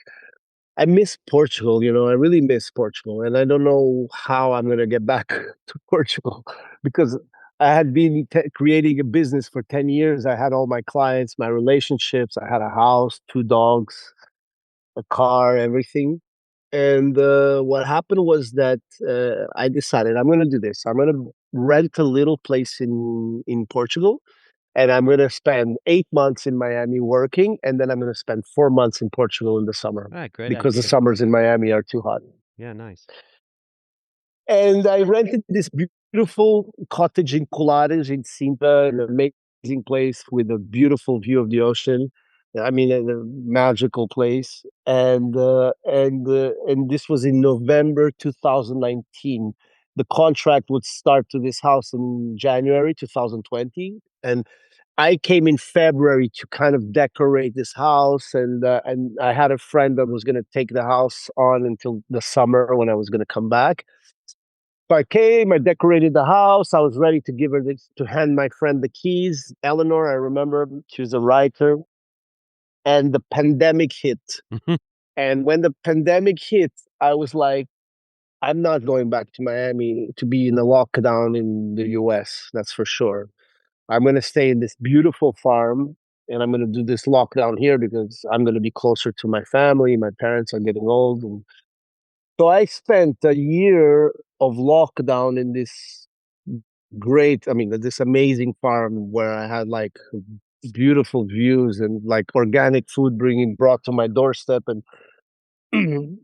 Speaker 2: I miss Portugal, I really miss Portugal. And I don't know how I'm going to get back to Portugal because I had been creating a business for 10 years. I had all my clients, my relationships, I had a house, two dogs, a car, everything. And what happened was that I decided I'm going to do this. I'm going to rent a little place in Portugal, and I'm going to spend 8 months in Miami working, and then I'm going to spend 4 months in Portugal in the summer
Speaker 1: Ah, great
Speaker 2: because the
Speaker 1: idea.
Speaker 2: summers in Miami are too hot.
Speaker 1: Yeah, nice.
Speaker 2: And I rented this beautiful cottage in Colares in Sintra, an amazing place with a beautiful view of the ocean. I mean, a magical place. And this was in November 2019. The contract would start to this house in January 2020, and I came in February to kind of decorate this house, and I had a friend that was going to take the house on until the summer when I was going to come back. So I came, I decorated the house. I was ready to give her to hand my friend the keys. Eleanor, I remember, she was a writer, and the pandemic hit. And when the pandemic hit, I was like, I'm not going back to Miami to be in a lockdown in the US, that's for sure. I'm going to stay in this beautiful farm and I'm going to do this lockdown here because I'm going to be closer to my family. My parents are getting old. And so I spent a year of lockdown in this this amazing farm where I had like beautiful views and like organic food bringing brought to my doorstep. And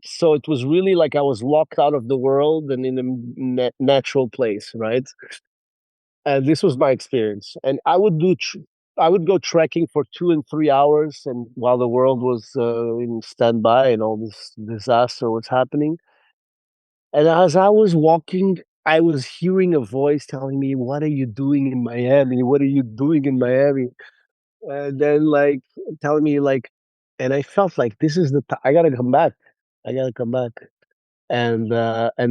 Speaker 2: so it was really like I was locked out of the world and in a natural place, right? And this was my experience. And I would go trekking for 2 and 3 hours, and while the world was in standby and all this disaster was happening. And as I was walking, I was hearing a voice telling me, "What are you doing in Miami? What are you doing in Miami?" And then like telling me like, and I felt like this is I gotta come back. I gotta come back. And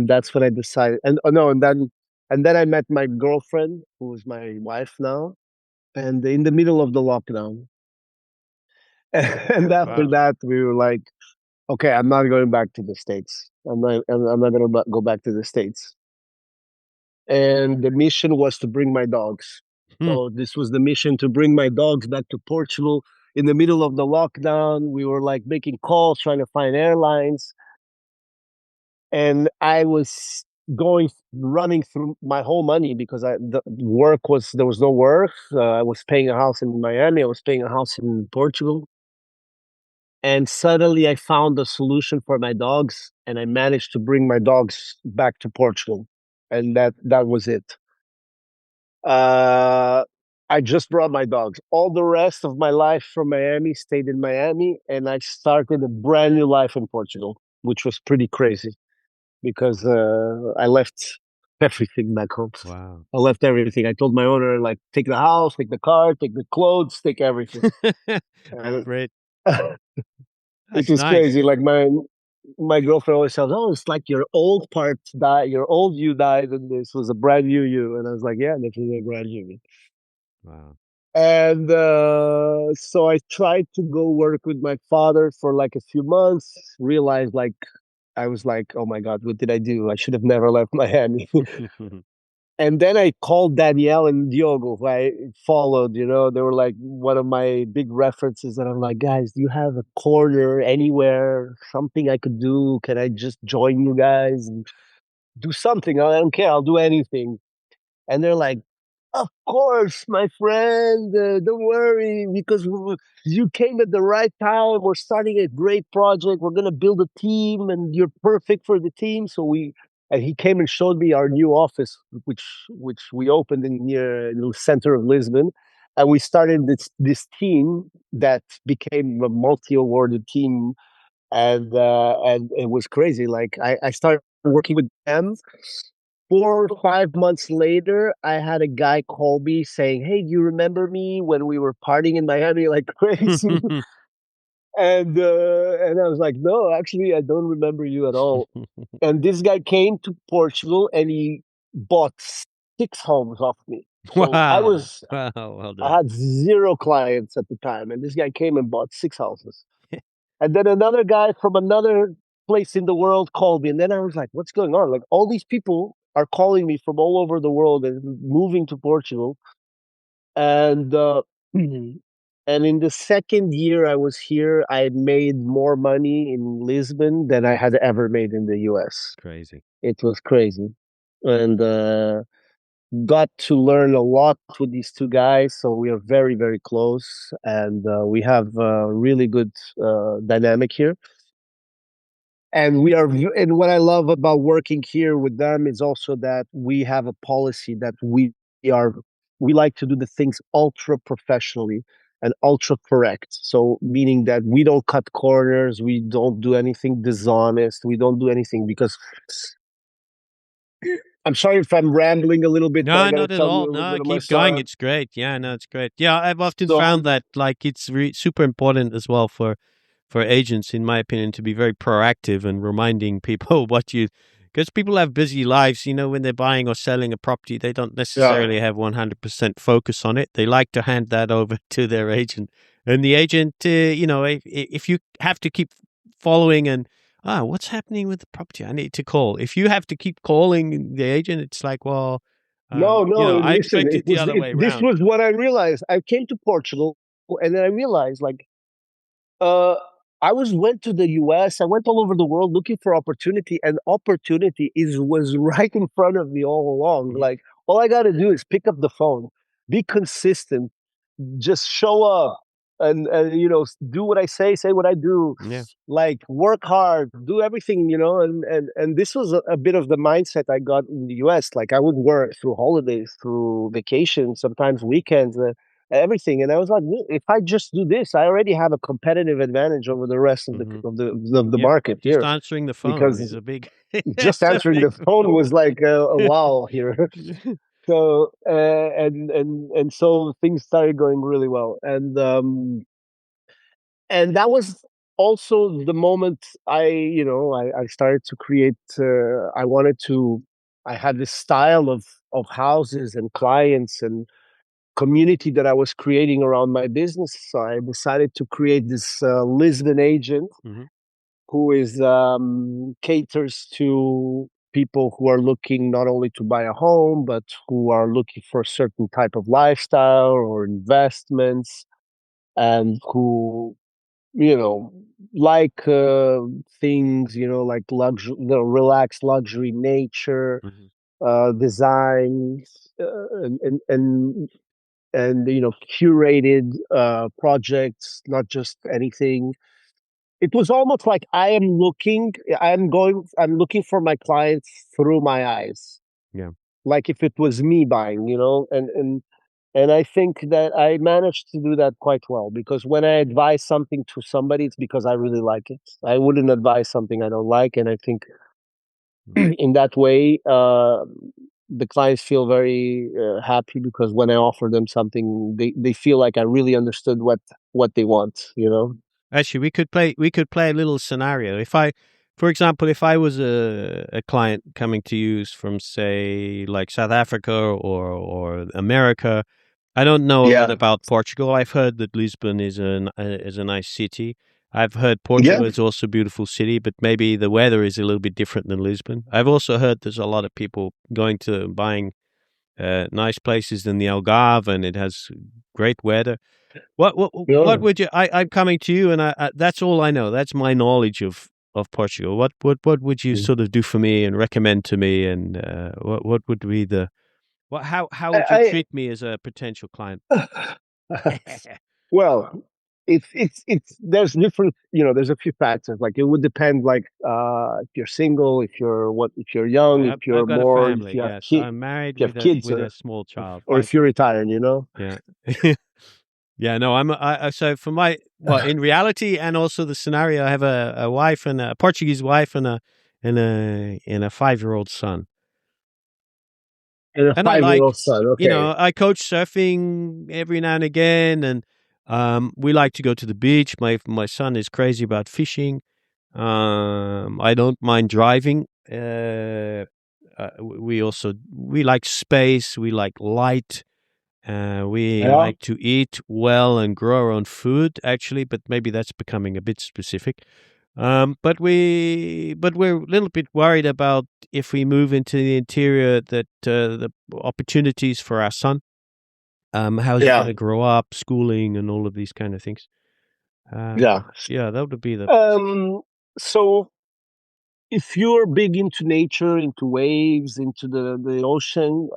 Speaker 2: that's when I decided. And oh no, and then I met my girlfriend, who is my wife now, and in the middle of the lockdown. And after
Speaker 1: Wow.
Speaker 2: that, we were like, okay, I'm not going back to the States. I'm not going to go back to the States. And the mission was to bring my dogs.
Speaker 1: Hmm.
Speaker 2: So this was the mission to bring my dogs back to Portugal in the middle of the lockdown. We were like making calls, trying to find airlines. And I was running through my whole money because there was no work. I was paying a house in Miami. I was paying a house in Portugal. And suddenly I found a solution for my dogs and I managed to bring my dogs back to Portugal. And that was it. Uh, I just brought my dogs. All the rest of my life from Miami stayed in Miami, and I started a brand new life in Portugal, which was pretty crazy because I left everything back home.
Speaker 1: Wow.
Speaker 2: I left everything. I told my owner, like, take the house, take the car, take the clothes, take everything. And
Speaker 1: Great.
Speaker 2: it
Speaker 1: That's
Speaker 2: was
Speaker 1: nice.
Speaker 2: crazy. Like my girlfriend always says, "Oh, it's like your old part died, your old you died, and this was a brand new you." And I was like, "Yeah, this is a brand new me."
Speaker 1: Wow.
Speaker 2: And so I tried to go work with my father for like a few months. Realized like I was like, "Oh my God, what did I do? I should have never left Miami." And then I called Danielle and Diogo, who I followed. They were like one of my big references. And I'm like, guys, do you have a corner anywhere, something I could do? Can I just join you guys and do something? I don't care. I'll do anything. And they're like, Of course, my friend. Don't worry, because you came at the right time. We're starting a great project. We're gonna build a team, and you're perfect for the team. And he came and showed me our new office, which we opened in the center of Lisbon, and we started this team that became a multi-awarded team, and it was crazy. Like I started working with them. 4 or 5 months later, I had a guy call me saying, "Hey, do you remember me when we were partying in Miami like crazy?" And I was like, "No, actually, I don't remember you at all." And this guy came to Portugal and he bought 6 homes off me. So
Speaker 1: Wow. Wow. Well
Speaker 2: I
Speaker 1: done.
Speaker 2: had zero clients at the time, and this guy came and bought 6 houses. And then another guy from another place in the world called me. And then I was like, what's going on? Like, all these people are calling me from all over the world and moving to Portugal. And, and in the second year I was here, I made more money in Lisbon than I had ever made in the US.
Speaker 1: Crazy.
Speaker 2: It was crazy. And, got to learn a lot with these two guys. So we are very, very close. And we have a really good dynamic here. And what I love about working here with them is also that we have a policy that are we like to do the things ultra professionally and ultra correct. So meaning that we don't cut corners, we don't do anything dishonest, we don't do anything because I'm sorry if I'm rambling a little bit, but I
Speaker 1: No,
Speaker 2: got to
Speaker 1: not at
Speaker 2: tell you
Speaker 1: all.
Speaker 2: a little
Speaker 1: No,
Speaker 2: bit of my
Speaker 1: keep going.
Speaker 2: story.
Speaker 1: It's great. Yeah, no, it's great. Yeah, I've often
Speaker 2: So
Speaker 1: found that like it's super important as well for agents, in my opinion, to be very proactive and reminding people what you, because people have busy lives. You know, when they're buying or selling a property, they don't
Speaker 2: yeah,
Speaker 1: necessarily have 100% focus on it. They like to hand that over to their agent, and the agent, if you have to keep following and what's happening with the property? I need to call. If you have to keep calling the agent, it's like, well,
Speaker 2: no, no,
Speaker 1: I
Speaker 2: listen,
Speaker 1: expect it the other way
Speaker 2: this
Speaker 1: around.
Speaker 2: was what I realized. I came to Portugal and then I realized like Uh, I went to the US. I went all over the world looking for opportunity, and opportunity is was right in front of me all along.
Speaker 1: Mhm.
Speaker 2: Like all I got to do is pick up the phone, be consistent, just show up, and do what I say what I do.
Speaker 1: Yeah.
Speaker 2: Like work hard, do everything, and this was a bit of the mindset I got in the US. Like I would work through holidays, through vacations, sometimes weekends. Everything. And I was like, if I just do this, I already have a competitive advantage over the rest of the
Speaker 1: Hmm.
Speaker 2: of the of the
Speaker 1: Yep.
Speaker 2: market
Speaker 1: Just
Speaker 2: here
Speaker 1: answering the phone is
Speaker 2: because
Speaker 1: a big,
Speaker 2: just
Speaker 1: it's a
Speaker 2: answering
Speaker 1: big
Speaker 2: the phone
Speaker 1: role.
Speaker 2: was like a wow here. So and so things started going really well, and that was also the moment I started to create. I wanted to. I had this style of houses and clients and community that I was creating around my business. So I decided to create this Lisbon Agent,
Speaker 1: Hmm.
Speaker 2: who is caters to people who are looking not only to buy a home, but who are looking for a certain type of lifestyle or investments, and who you know like things like luxury, relaxed luxury, nature,
Speaker 1: Hmm.
Speaker 2: designs, and curated projects, not just anything. It was almost like I'm looking for my clients through my eyes,
Speaker 1: Yeah.
Speaker 2: like if it was me buying, and I think that I managed to do that quite well, because when I advise something to somebody, it's because I really like it. I wouldn't advise something I don't like, and I think
Speaker 1: Mm.
Speaker 2: in that way, the clients feel very happy, because when I offer them something, they feel like I really understood what they want.
Speaker 1: Actually, we could play a little scenario. For example, if I was a client coming to you from, say, like South Africa or America, I don't know a lot
Speaker 2: Yeah.
Speaker 1: about Portugal. I've heard that Lisbon is a nice city. I've heard
Speaker 2: Yeah.
Speaker 1: Portugal is also a beautiful city, but maybe the weather is a little bit different than Lisbon. I've also heard there's a lot of people going to buying nice places in the Algarve, and it has great weather. What
Speaker 2: Yeah.
Speaker 1: would you? I'm coming to you, and that's all I know. That's my knowledge of Portugal. What would you sort of do for me and recommend to me, and what would be the Well, how would you
Speaker 2: I,
Speaker 1: treat me as a potential client?
Speaker 2: well, it's there's different, there's a few factors. Like it would depend, like if you're single, if you're young, if
Speaker 1: I've
Speaker 2: you're
Speaker 1: got a
Speaker 2: more,
Speaker 1: family. Yes, I'm married
Speaker 2: if you have
Speaker 1: with a
Speaker 2: kids,
Speaker 1: small child.
Speaker 2: or if you're retired.
Speaker 1: Yeah. Yeah, no, so for in reality and also the scenario, I have a wife and a Portuguese wife and a 5-year-old son.
Speaker 2: And a
Speaker 1: And
Speaker 2: 5-year-old son. Okay.
Speaker 1: I coach surfing every now and again, and we like to go to the beach. My son is crazy about fishing. I don't mind driving. We like space. We like light. We
Speaker 2: Yeah.
Speaker 1: like to eat well and grow our own food, actually, but maybe that's becoming a bit specific. But we're a little bit worried about if we move into the interior that the opportunities for our son. How's he going
Speaker 2: Yeah.
Speaker 1: to grow up, schooling, and all of these kind of things.
Speaker 2: Yeah.
Speaker 1: Yeah, that would be the.
Speaker 2: So if you're big into nature, into waves, into the ocean,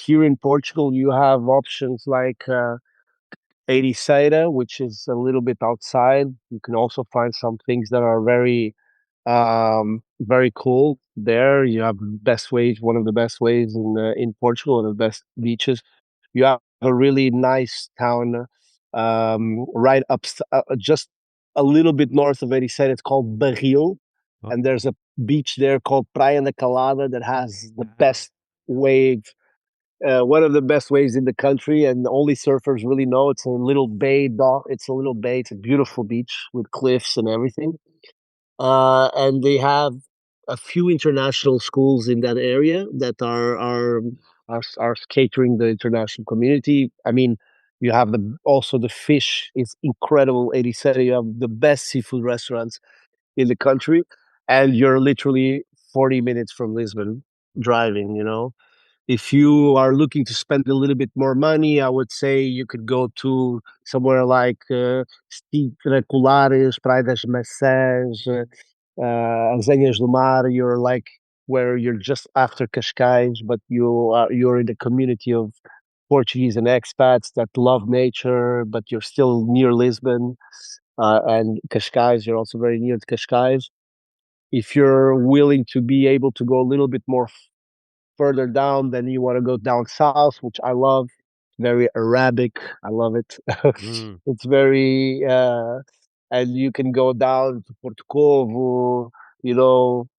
Speaker 2: here in Portugal, you have options like Ericeira, which is a little bit outside. You can also find some things that are very cool there. You have best waves, one of the best waves in Portugal, and the best beaches. You have a really nice town, right up, just a little bit north of Ericeira. It's called Barril,
Speaker 1: Oh,
Speaker 2: and there's a beach there called Praia da Calada that has the
Speaker 1: wow.
Speaker 2: best wave, one of the best waves in the country, and only surfers really know. It's a little bay. It's a little bay. It's a beautiful beach with cliffs and everything. And they have a few international schools in that area that are catering the international community. I mean, you have also the fish is incredible. 87, you have the best seafood restaurants in the country, and you're literally 40 minutes from Lisbon driving. If you are looking to spend a little bit more money, I would say you could go to somewhere like Sintra Colares, Praia das Maçãs, As Anhas do Mar. You're like where you're just after Cascais, but you're in the community of Portuguese and expats that love nature, but you're still near Lisbon and Cascais. You're also very near to Cascais. If you're willing to be able to go a little bit more further down, then you want to go down south, which I love. Very Arabic. I love it.
Speaker 1: Mm.
Speaker 2: It's very, and you can go down to Porto Covo,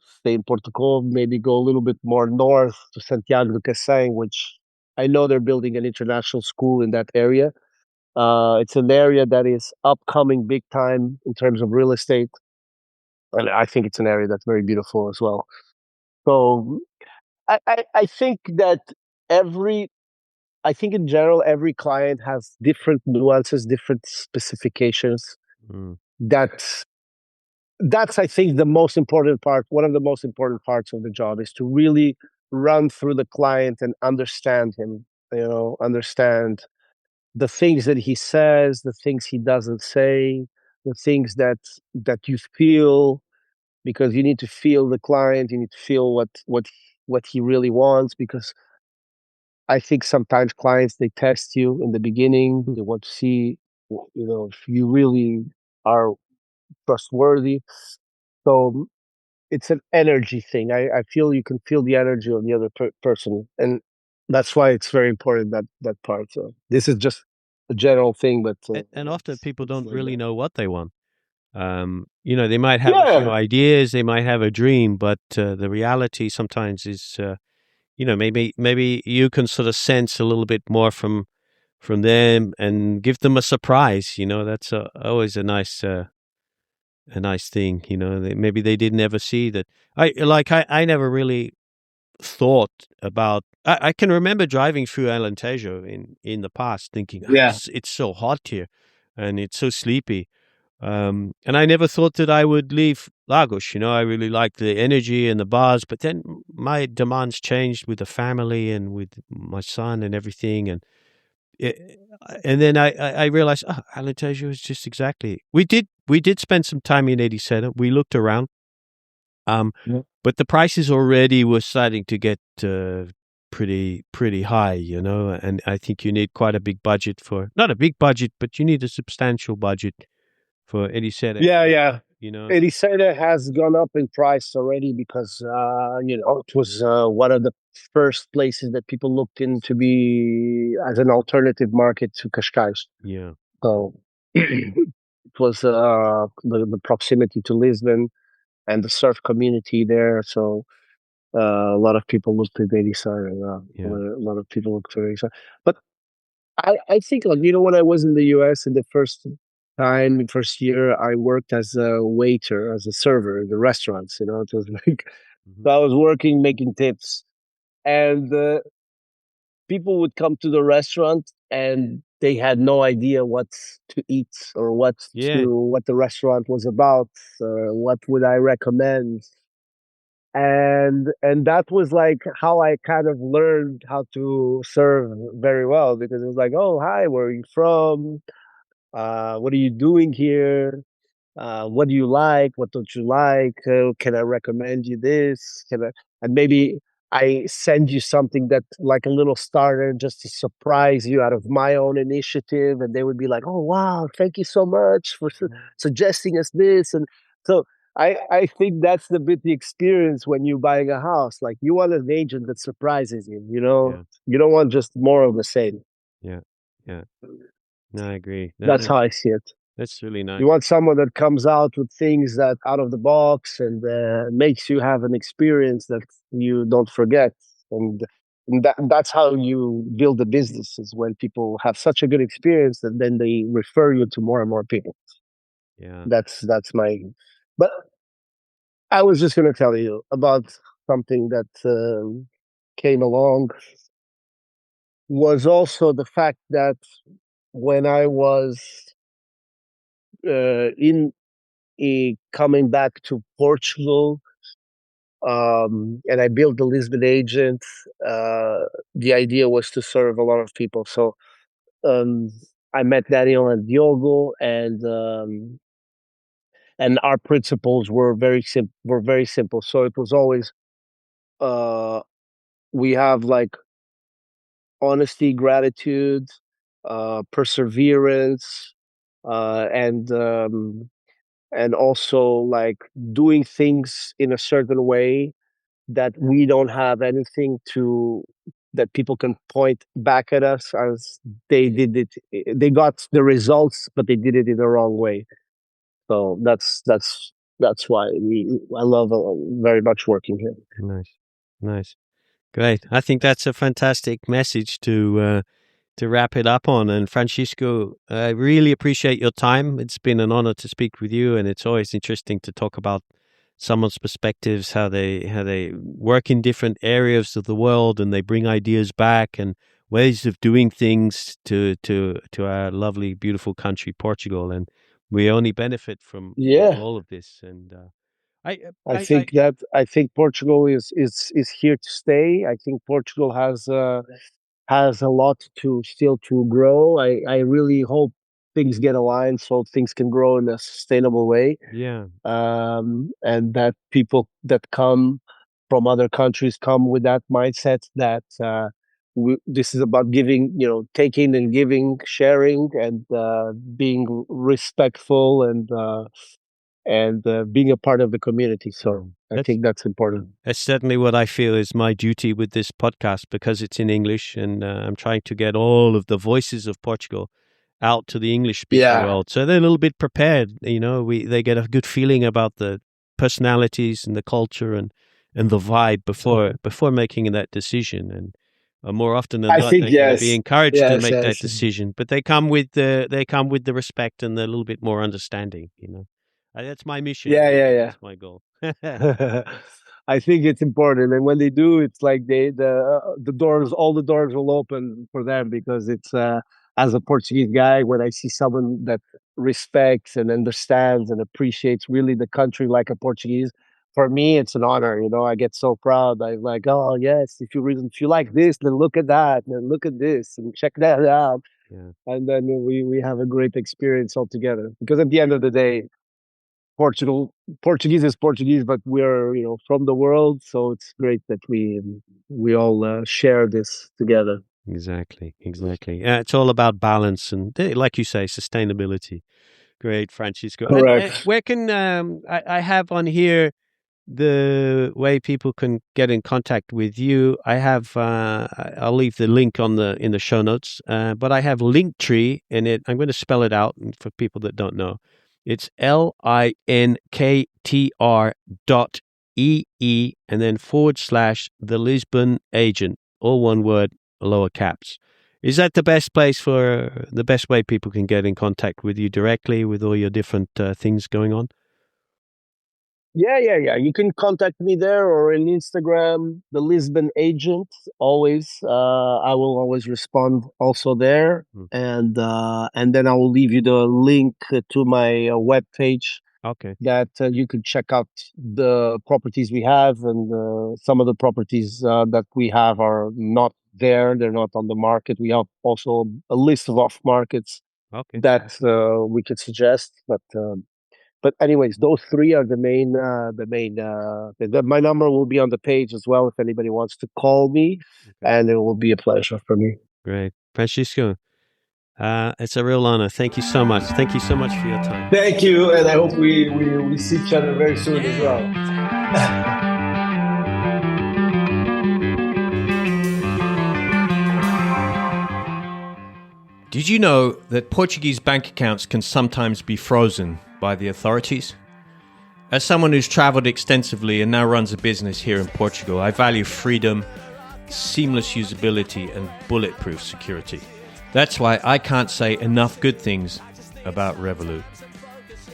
Speaker 2: stay in Porto Covo, maybe go a little bit more north to Santiago de Cacém, which I know they're building an international school in that area. It's an area that is upcoming big time in terms of real estate. And I think it's an area that's very beautiful as well. So I think that every I think in general every client has different nuances, different specifications.
Speaker 1: Mm.
Speaker 2: That's that's I think the most important part. One of the most important parts of the job is to really run through the client and understand him. Understand the things that he says, the things he doesn't say, the things that you feel, because you need to feel the client. You need to feel what he really wants, because I think sometimes clients, they test you in the beginning. They want to see, if you really are trustworthy. So it's an energy thing. I feel you can feel the energy of the other person, and that's why it's very important, that part. So this is just a general thing, but
Speaker 1: And often people
Speaker 2: it's
Speaker 1: don't
Speaker 2: like
Speaker 1: really
Speaker 2: that.
Speaker 1: know what they want. They might have a few
Speaker 2: Yeah,
Speaker 1: ideas, they might have a dream, but the reality sometimes is, maybe you can sort of sense a little bit more from them and give them a surprise. That's always a nice thing. Maybe they didn't ever see that. I never really thought about. I can remember driving through Alentejo in the past, thinking,
Speaker 2: yeah,
Speaker 1: it's so hot here, and it's so sleepy. And I never thought that I would leave Lagos. I really liked the energy and the bars, but then my demands changed with the family and with my son and everything. It, and then I realized, Alentejo is just exactly. We did spend some time in 87. We looked around, um,
Speaker 2: yeah,
Speaker 1: but the prices already were starting to get pretty high, and I think you need quite a big budget for not a big budget, but you need a substantial budget for Elisede,
Speaker 2: Yeah, yeah.
Speaker 1: you know.
Speaker 2: Elisede has gone up in price already because it was one of the first places that people looked in to be as an alternative market to Cascais.
Speaker 1: Yeah,
Speaker 2: So it was the proximity to Lisbon and the surf community there. So a lot of people looked at Elisede.
Speaker 1: yeah.
Speaker 2: A lot of people looked at Elisede. But I think, like, when I was in the US in the first year, I worked as a waiter, as a server in the restaurants. It was like,
Speaker 1: Hmm.
Speaker 2: so I was working making tips, and people would come to the restaurant and they had no idea what to eat or
Speaker 1: Yeah.
Speaker 2: what the restaurant was about, what would I recommend. And that was like how I kind of learned how to serve very well, because it was like, oh, hi, where are you from? What are you doing here? What do you like? What don't you like? Can I recommend you this? And maybe I send you something that, like, a little starter, just to surprise you out of my own initiative. And they would be like, oh, wow, thank you so much for suggesting us this. And so I think that's the experience when you're buying a house. Like, you want an agent that surprises you,
Speaker 1: Yeah,
Speaker 2: you don't want just more of the same.
Speaker 1: yeah, yeah. No, I agree.
Speaker 2: That's how I see it.
Speaker 1: That's really
Speaker 2: You
Speaker 1: nice.
Speaker 2: want someone that comes out with things that out of the box and makes you have an experience that you don't forget. And that's how you build a business, is when people have such a good experience that then they refer you to more and more people.
Speaker 1: Yeah.
Speaker 2: That's my. But I was just going to tell you about something that came along, was also the fact that when I was in coming back to Portugal, and I built the Lisbon Agent. The idea was to serve a lot of people. So um, I met Daniel and Diogo, and our principles were very simple. So it was always, uh, we have like honesty, gratitude, perseverance, and also like doing things in a certain way that we don't have anything to that people can point back at us as they did it. They got the results, but they did it in the wrong way. So that's why I love very much working here.
Speaker 1: Nice. Nice. Great. I think that's a fantastic message to wrap it up on. And Francisco, I really appreciate your time. It's been an honor to speak with you, and it's always interesting to talk about someone's perspectives, how they work in different areas of the world, and they bring ideas back and ways of doing things to our lovely, beautiful country, Portugal. And we only benefit from
Speaker 2: Yeah,
Speaker 1: all of this. And I,
Speaker 2: I think Portugal is here to stay. I think Portugal has a lot to still to grow. I really hope things get aligned so things can grow in a sustainable way,
Speaker 1: yeah,
Speaker 2: and that people that come from other countries come with that mindset that this is about giving, taking and giving, sharing, and being respectful, and being a part of the community. So I
Speaker 1: that's
Speaker 2: think that's important.
Speaker 1: That's certainly what I feel is my duty with this podcast because it's in English, and I'm trying to get all of the voices of Portugal out to the English speaking
Speaker 2: Yeah,
Speaker 1: world, so they're a little bit prepared. They get a good feeling about the personalities and the culture and the vibe before making that decision. And more often than
Speaker 2: I
Speaker 1: not,
Speaker 2: think
Speaker 1: they're going to be
Speaker 2: yes,
Speaker 1: encouraged to
Speaker 2: yes,
Speaker 1: make that
Speaker 2: yes.
Speaker 1: decision. But they come with the respect and a little bit more understanding. That's my mission,
Speaker 2: Yeah,
Speaker 1: really.
Speaker 2: yeah,
Speaker 1: That's my goal.
Speaker 2: yeah. I think it's important, and when they do, it's like all the doors will open for them, because it's as a Portuguese guy, when I see someone that respects and understands and appreciates really the country like a Portuguese, for me it's an honor. I get so proud. I'm like, oh yes, if you like this, then look at that, and look at this, and check that out,
Speaker 1: Yeah.
Speaker 2: and then we have a great experience altogether. Because at the end of the day, Portuguese is Portuguese, but we're from the world, so it's great that we all share this together.
Speaker 1: Exactly. Yeah, it's all about balance and, like you say, sustainability. Great, Francisco. And
Speaker 2: Correct.
Speaker 1: where can I have on here the way people can get in contact with you? I have I'll leave the link in the show notes, but I have Linktree in it. I'm going to spell it out for people that don't know. It's linktr.ee and then / the Lisbon Agent, all one word, lower caps. Is that the best way people can get in contact with you directly with all your different things going on?
Speaker 2: Yeah. You can contact me there or in Instagram, the Lisbon Agent. Always, I will always respond also there,
Speaker 1: Mm.
Speaker 2: and then I will leave you the link to my web page
Speaker 1: Okay.
Speaker 2: that you can check out the properties we have, and some of the properties that we have are not there; they're not on the market. We have also a list of off markets
Speaker 1: Okay.
Speaker 2: that we could suggest, but anyways, those three are the main. My number will be on the page as well if anybody wants to call me,
Speaker 1: Okay.
Speaker 2: and it will be a pleasure for me.
Speaker 1: Great. Francisco, it's a real honor. Thank you so much. Thank you so much for your time.
Speaker 2: Thank you, and I hope we see each other very soon as well.
Speaker 1: Did you know that Portuguese bank accounts can sometimes be frozen by the authorities? As someone who's traveled extensively and now runs a business here in Portugal, I value freedom, seamless usability, and bulletproof security. That's why I can't say enough good things about Revolut.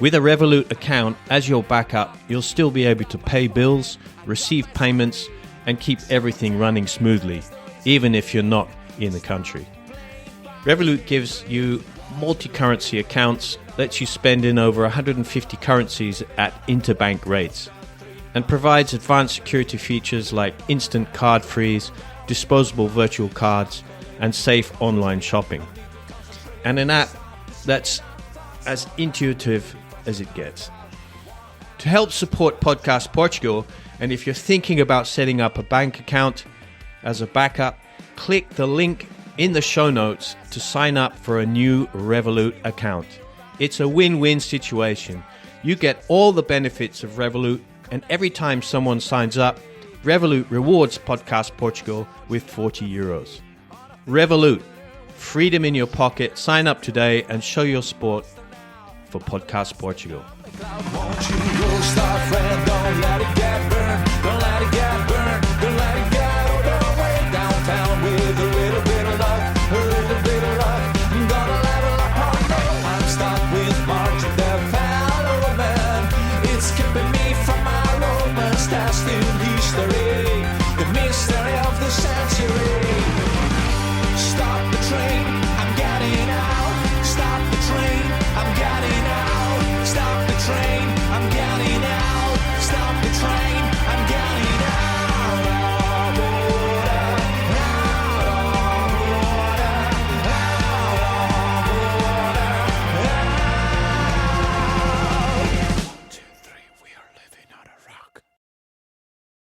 Speaker 1: With a Revolut account as your backup, you'll still be able to pay bills, receive payments, and keep everything running smoothly, even if you're not in the country. Revolut gives you multi-currency accounts, lets you spend in over 150 currencies at interbank rates, and provides advanced security features like instant card freeze, disposable virtual cards, and safe online shopping. And an app that's as intuitive as it gets. To help support Podcast Portugal, and if you're thinking about setting up a bank account as a backup, click the link in the show notes to sign up for a new Revolut account. It's a win-win situation. You get all the benefits of Revolut, and every time someone signs up, Revolut rewards Podcast Portugal with €40. Revolut, freedom in your pocket. Sign up today and show your support for Podcast Portugal.